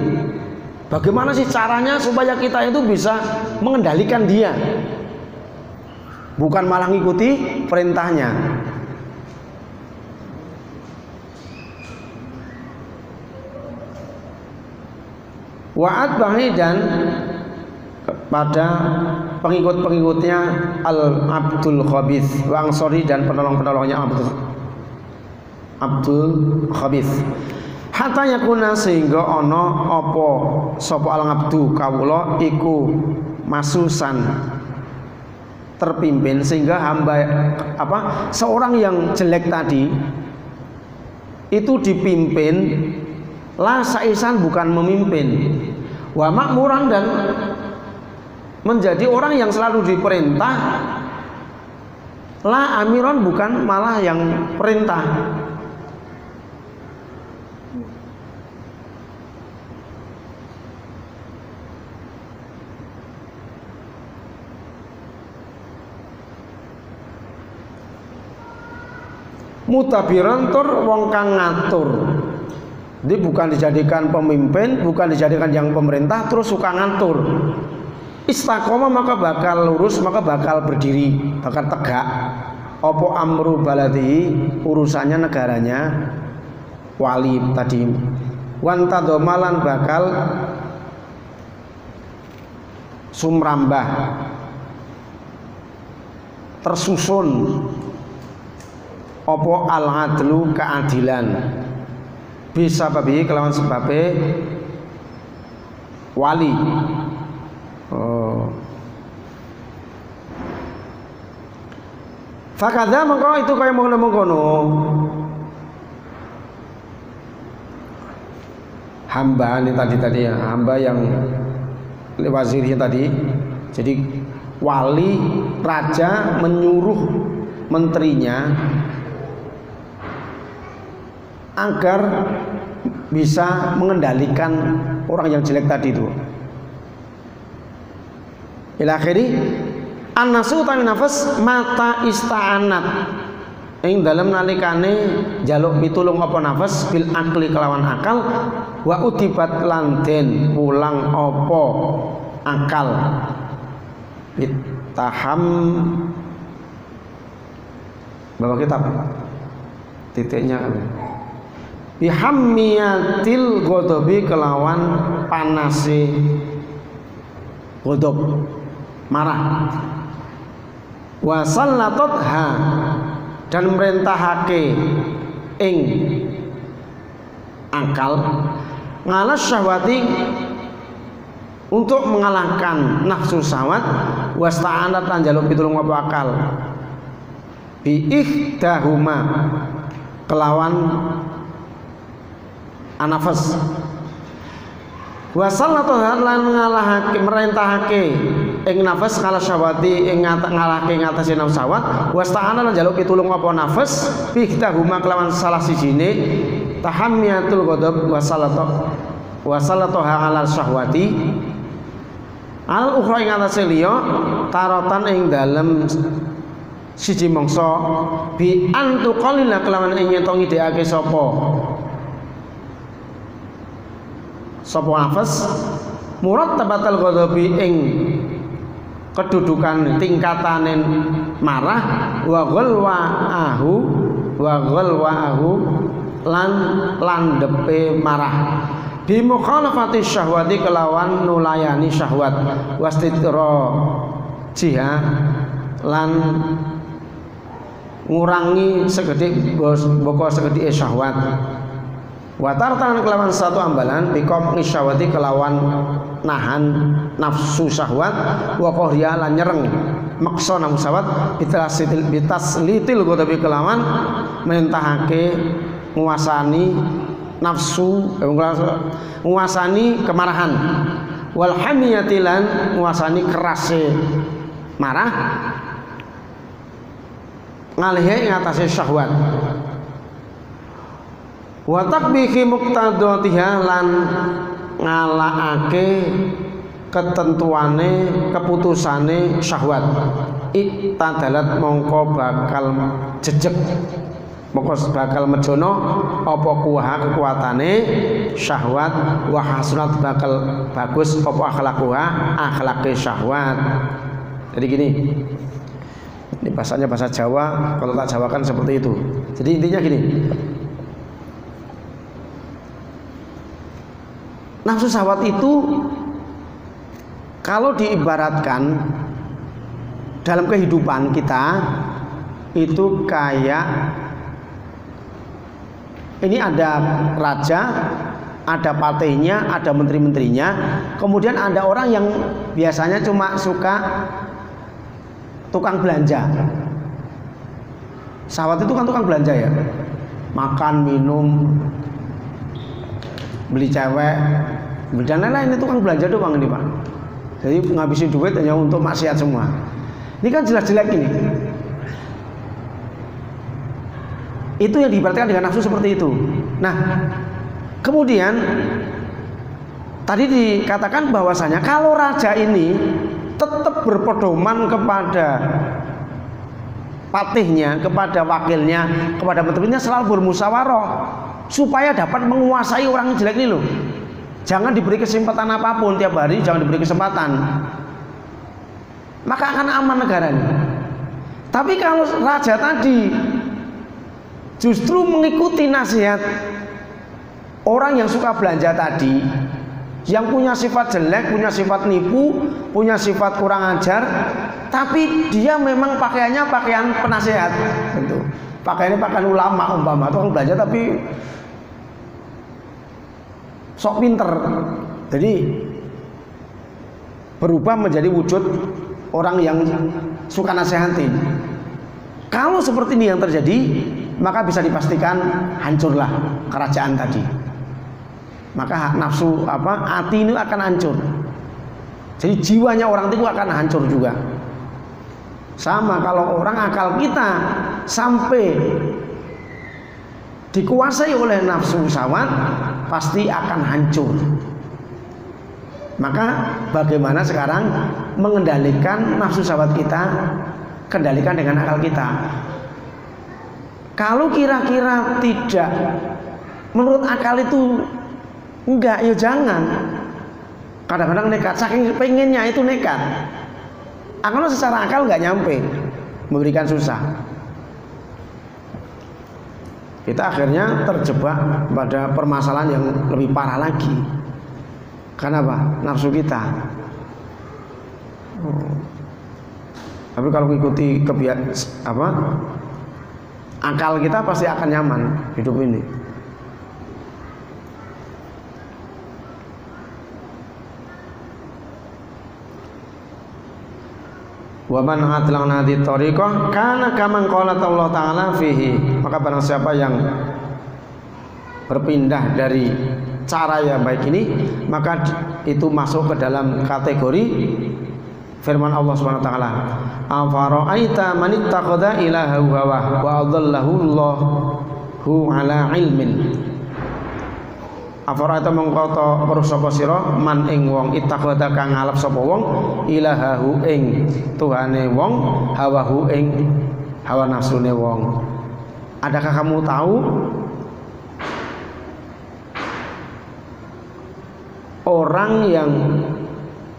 Bagaimana sih caranya supaya kita itu bisa mengendalikan dia, bukan malah ngikuti perintahnya. Wa'ad bahi dan pada pengikut-pengikutnya al-abdul khabith, wangsori dan penolong-penolongnya Abdul Khabith, hatta yakuna sehingga ana apa sapa al-abdu kawula iku masusan terpimpin, sehingga hamba seorang yang jelek tadi itu dipimpin, la saisan bukan memimpin, wa makmuran dan menjadi orang yang selalu diperintah, la amiron bukan malah yang perintah. Mutabiran tur wong kang ngatur. Jadi bukan dijadikan pemimpin, bukan dijadikan yang pemerintah terus suka ngatur. Istiqomah maka bakal lurus, maka bakal berdiri, bakal tegak. opo amru baladi, urusannya negaranya wali tadi. Wantadomalan bakal sumrambah, tersusun opo al-adlu keadilan, bisa babi kelawan sebabnya wali. Fakadha mengko itu kaya mengkono hamba ini tadi ya, hamba yang wazirnya tadi. Jadi wali raja menyuruh menterinya agar bisa mengendalikan orang yang jelek tadi itu. Ila akhiri an-nasu utawi nafas mata ista'anat ing dalam nalikane jaluk pitulung apa nafas bil akli kelawan akal wa udibat lanten pulang apa akal bitaham bawa kitab titiknya bihammiyatil godobi kelawan panase godob marah wasallatotha dan merintahake ing akal ngalas syahwati untuk mengalahkan nafsu syahwat wasta'anat lan jaluk pitulung apa akal bi ihdahuma kelawan anafas wasallatoha lan ngalahake merintahake ing nafas kala syahwati ing ngalahke ngatasi nafsu syahwat wasta'ana lan jaluk pitulung apa nafas bihtahuma kelawan salah sijine tahammiyatul ghadab wasallatoha ala syahwati al ukhra ing atase liya taratan ing dalem siji mangsa bi antu qalila kelawan ing nyeto ngidekake sapa nafas murad tabatal ghadabi ing kedudukan tingkatanen marah wa ghalwaahu lan landepe marah bi mukhalafati syahwati kelawan nulayani syahwat wastidra jiha lan ngurangi segede boko segede syahwat watartan kelawan satu ambalan bikom syahwati kelawan nahan nafsu syahwat wa qahriya lan nyereng maksa nafsu syahwat bitaslitil ghadabi kelawan merintahake nguasani nafsu nguasani kemarahan wal hamiyati lan nguasani kerase marah ngalihe ing atase syahwat wa takbihi muqtadatiha lan ngalahake ketentuane keputusane syahwat iktadalat mongko bakal jejeg mongko bakal mejono apa kuha kekuatane syahwat wa hasunat bakal bagus apa akhlaquha akhlake syahwat. Jadi gini, ini bahasanya bahasa Jawa, kalau tak jawakan seperti itu. Jadi intinya gini, nafsu syahwat itu kalau diibaratkan dalam kehidupan kita itu kayak ini ada raja, ada patihnya, ada menteri-menterinya, kemudian ada orang yang biasanya cuma suka tukang belanja. Syahwat itu kan tukang belanja ya, makan, minum, beli cewek, dan lain-lain, ini tukang belanja doang ini Pak. Jadi ngabisin duit hanya untuk maksiat semua. Ini kan jelas jelek ini. Itu yang diibaratkan dengan nafsu seperti itu. Nah, kemudian tadi dikatakan bahwasanya kalau raja ini tetap berpedoman kepada patihnya, kepada wakilnya, kepada menterinya, selalu bermusyawarah supaya dapat menguasai orang yang jelek ini loh. Jangan diberi kesempatan apapun tiap hari, jangan diberi kesempatan. Maka akan aman negara ini. Tapi kalau raja tadi justru mengikuti nasihat orang yang suka belanja tadi, yang punya sifat jelek, punya sifat nipu, punya sifat kurang ajar, tapi dia memang pakaiannya pakaian penasehat, gitu. Pakaiannya pakaian ulama umpama, tukang belanja tapi sok pinter, jadi berubah menjadi wujud orang yang suka nasihatin. Kalau seperti ini yang terjadi, maka bisa dipastikan hancurlah kerajaan tadi. Maka nafsu hati ini akan hancur. Jadi jiwanya orang itu akan hancur juga. Sama kalau orang akal kita sampai dikuasai oleh nafsu syahwat, pasti akan hancur. Maka bagaimana sekarang mengendalikan nafsu syahwat kita? Kendalikan dengan akal kita. Kalau kira-kira tidak, menurut akal itu enggak, ya jangan. Kadang-kadang nekat, saking pengennya itu nekat. Karena secara akal enggak nyampe, memberikan susah. Kita akhirnya terjebak pada permasalahan yang lebih parah lagi. Karena apa? Nafsu kita. Tapi kalau mengikuti akal kita pasti akan nyaman hidup ini. Wa man atlana di thariqah kana kaman qala Allah taala fihi. Maka barang siapa yang berpindah dari cara yang baik ini, maka itu masuk ke dalam kategori firman Allah Subhanahu wa taala, "Afara'aita man ittakhadha ilahahu hawa wa adallahu Allahu ala ilmin." Afara'aita mongko weruh sapa sira man ing wong ittakhadha kang ngalap sapa wong ilahahu ing tuhane wong hawahu ing hawa nafsune wong. Adakah kamu tahu orang yang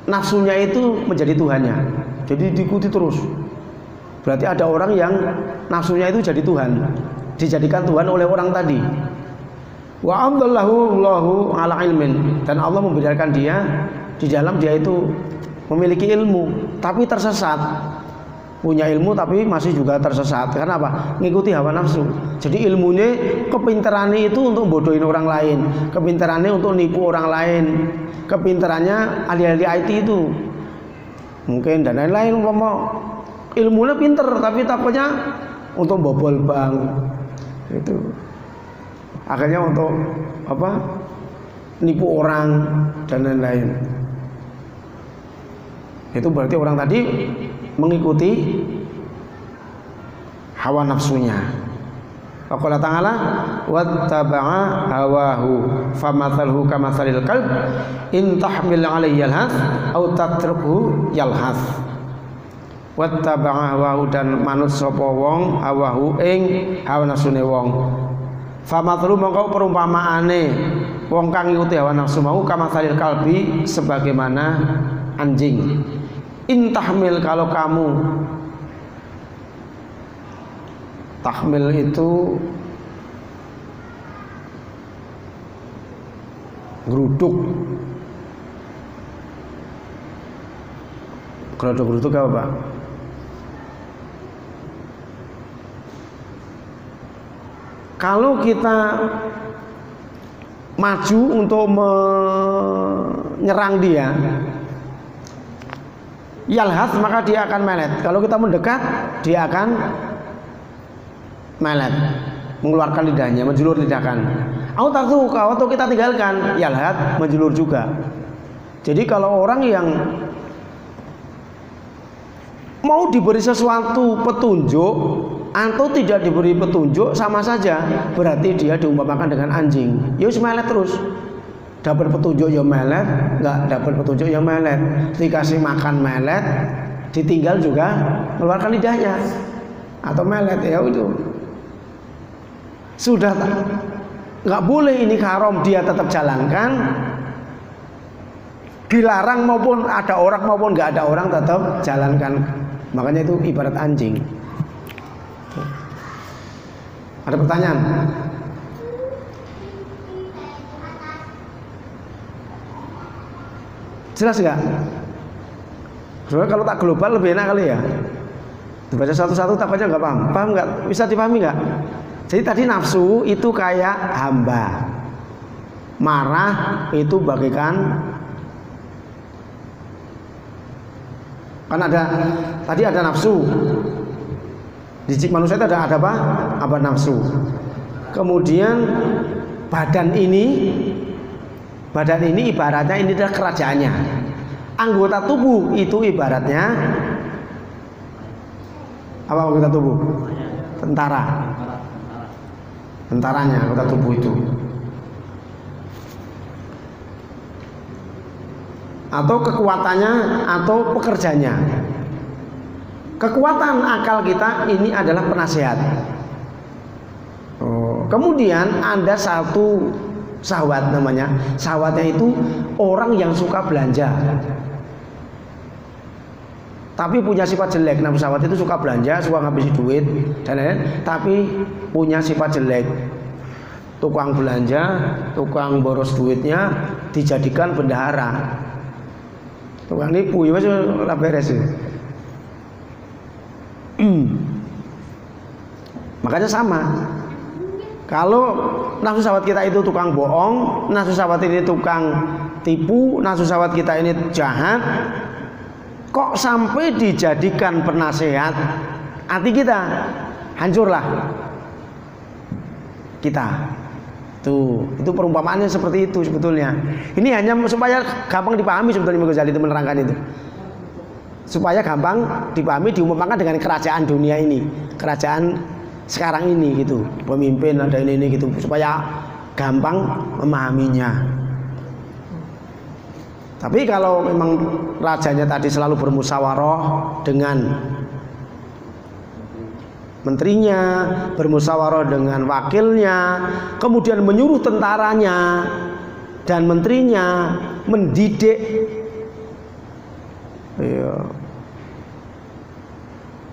nafsunya itu menjadi Tuhannya, jadi diikuti terus? Berarti ada orang yang nafsunya itu jadi Tuhan, dijadikan Tuhan oleh orang tadi. Wa amdallahu Allahu ala ilmin, dan Allah membiarkan dia di dalam dia itu memiliki ilmu tapi tersesat, punya ilmu tapi masih juga tersesat. Karena apa? Ngikuti hawa nafsu. Jadi ilmunya, kepintarannya itu untuk bodohin orang lain, kepintarannya untuk nipu orang lain, kepintarannya ahli-ahli IT itu mungkin dan lain-lain. Ilmunya pinter tapi takutnya untuk bobol bank, itu akhirnya untuk nipu orang dan lain-lain. Itu berarti orang tadi mengikuti hawa nafsunya. Allah Ta'ala wattaba'a hawahu famathalhu kamathalil qalb in tahmil 'alaihi yalhath aw tatrukhu yalhath. Wattaba'a hawahu, dan manut sapa wong hawahu ing hawa nafsune wong. Famathalu mongko perumpamaane wong kang ngikuti hawa nafsu mau kamathalil qalbi sebagaimana anjing. In tahmil, kalau kamu, tahmil itu geruduk. Geruduk apa Pak? Kalau kita maju untuk menyerang dia, yalhath, maka dia akan melet. Kalau kita mendekat, dia akan melet, mengeluarkan lidahnya, menjulur lidahkan. Atau kita tinggalkan, yalhath, menjulur juga. Jadi kalau orang yang mau diberi sesuatu petunjuk atau tidak diberi petunjuk sama saja, berarti dia diumpamakan dengan anjing. Ya melet terus. Dapat petunjuk ya melet, nggak dapat petunjuk ya melet. Dikasih makan melet, ditinggal juga mengeluarkan lidahnya atau melet, ya itu. Sudah nggak boleh, ini haram, dia tetap jalankan. Dilarang maupun ada orang maupun nggak ada orang tetap jalankan. Makanya itu ibarat anjing. Ada pertanyaan? Jelas nggak? Soalnya kalau tak global lebih enak kali ya. Dibaca satu-satu takutnya nggak paham. Paham nggak? Bisa dipahami nggak? Jadi tadi nafsu itu kayak hamba. Marah itu bagaikan, kan tadi ada nafsu. Di manusia itu ada apa? Apa nafsu. Kemudian badan ini ibaratnya ini adalah kerajaannya. Anggota tubuh itu ibaratnya apa anggota tubuh? Tentaranya anggota tubuh itu. Atau kekuatannya atau pekerjanya. Kekuatan akal kita ini adalah penasehat. Kemudian ada satu syahwat namanya. Syahwatnya itu orang yang suka belanja, tapi punya sifat jelek. Nafsu syahwat itu suka belanja, suka ngabisi duit dan lain-lain, tapi punya sifat jelek. Tukang belanja, tukang boros duitnya dijadikan bendahara. Tukang nipu ya wis ora beres. Makanya sama. Kalau nafsu syahwat kita itu tukang bohong, nafsu syahwat ini tukang tipu, nafsu syahwat kita ini jahat, kok sampai dijadikan penasehat hati kita, hancurlah kita. Tuh, itu perumpamaannya seperti itu sebetulnya. Ini hanya supaya gampang dipahami sebetulnya Imam Ghazali itu menerangkan itu. Supaya gampang dipahami, diumpamakan dengan kerajaan dunia ini, kerajaan sekarang ini gitu, pemimpin ada ini gitu, supaya gampang memahaminya. Tapi kalau memang rajanya tadi selalu bermusyawarah dengan menterinya, bermusyawarah dengan wakilnya, kemudian menyuruh tentaranya dan menterinya mendidik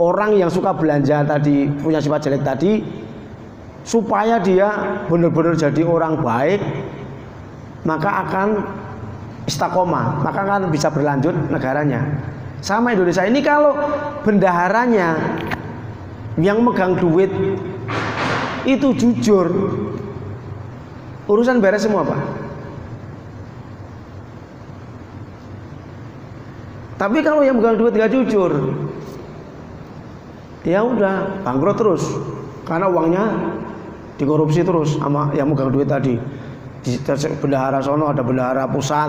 orang yang suka belanja tadi, punya sifat jelek tadi, supaya dia benar-benar jadi orang baik, maka akan istiqomah, maka akan bisa berlanjut negaranya. Sama Indonesia ini, kalau bendaharanya yang megang duit itu jujur, urusan beres semua, Pak. Tapi kalau yang megang duit nggak jujur, ya udah bangkrut terus, karena uangnya dikorupsi terus sama yang megang duit tadi. Di bendahara sono ada bendahara pusat,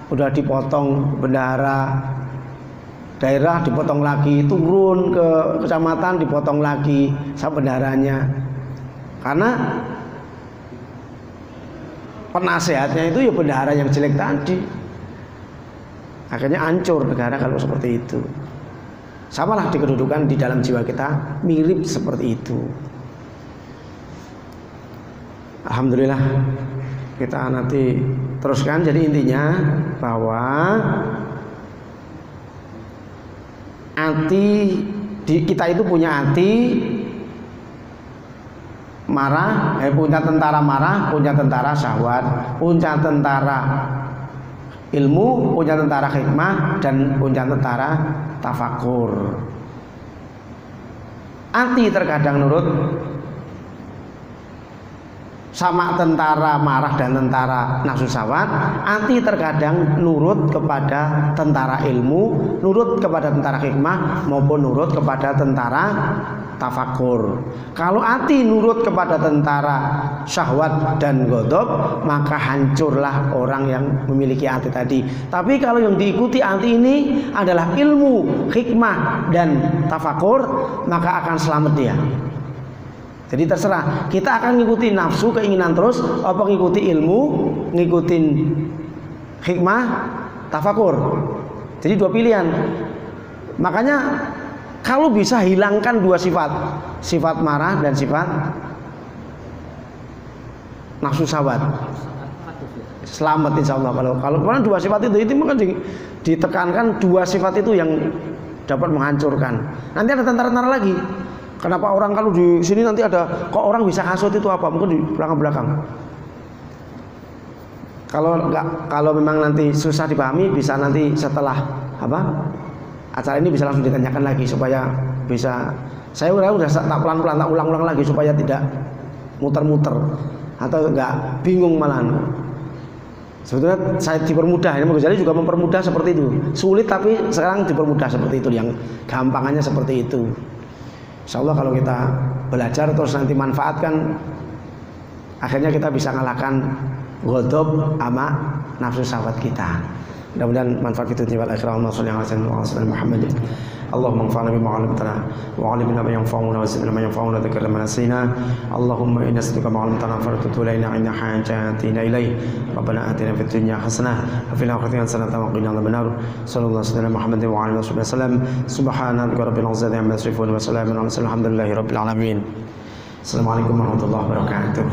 udah dipotong, bendahara daerah dipotong lagi, turun ke kecamatan dipotong lagi sama bendaharanya, karena penasehatnya itu ya bendahara yang jelek tadi. Akhirnya hancur negara kalau seperti itu. Samalah di kedudukan di dalam jiwa kita, mirip seperti itu. Alhamdulillah, kita nanti teruskan. Jadi intinya bahwa hati kita itu punya hati marah, punya tentara marah, punya tentara syahwat, punya tentara ilmu, punya tentara hikmah, dan punya tentara tafakur. Hati terkadang nurut sama tentara marah dan tentara nafsu syahwat. Hati terkadang nurut kepada tentara ilmu, nurut kepada tentara hikmah, maupun nurut kepada tentara tafakur. Kalau hati nurut kepada tentara syahwat dan ghadab, maka hancurlah orang yang memiliki hati tadi. Tapi kalau yang diikuti hati ini adalah ilmu, hikmah, dan tafakur, maka akan selamat dia. Jadi terserah, kita akan ngikuti nafsu, keinginan terus, apa ngikuti ilmu, ngikutin hikmah, tafakur. Jadi dua pilihan. Makanya kalau bisa hilangkan dua sifat, sifat marah dan sifat nafsu syahwat, selamat insya Allah. Kalau dua sifat itu maka ditekankan, dua sifat itu yang dapat menghancurkan. Nanti ada tentara-tentara lagi. Kenapa orang kalau di sini nanti ada kok orang bisa hasut itu apa? Mungkin di belakang-belakang. Kalau memang nanti susah dipahami bisa nanti setelah acara ini bisa langsung ditanyakan lagi supaya bisa. Saya udah tak pelan-pelan tak ulang-ulang lagi supaya tidak muter-muter atau enggak bingung malahan. Sebetulnya saya dipermudah, ini Imam Ghazali juga mempermudah seperti itu. Sulit tapi sekarang dipermudah seperti itu, yang gampangannya seperti itu. Insyaallah kalau kita belajar terus nanti manfaatkan, akhirnya kita bisa ngalahkan ghadab ama nafsu syahwat kita. Mudah-mudahan manfaat itu timbal akhirah. Allahumma shalli ala sayyidina Muhammadin. Allahumma anfa'na bima 'allamtana wa 'allimna ma yanfa'una wa zidna ma yanfa'una wa dzakirna ma nasina. Allahumma inna nas'aluka ma 'allamtana faratutu ilaina inna hajatina ilaih. Rabbana atina fid dunya hasanah wa fil akhirati hasanah wa qina adzabannar. Sallallahu alaihi wasallam Muhammadin wa alihi wasallam. Subhana rabbika rabbil izzati amma yasifun wa salamun alal mursalin. Alhamdulillahi rabbil alamin. Assalamualaikum warahmatullahi wabarakatuh.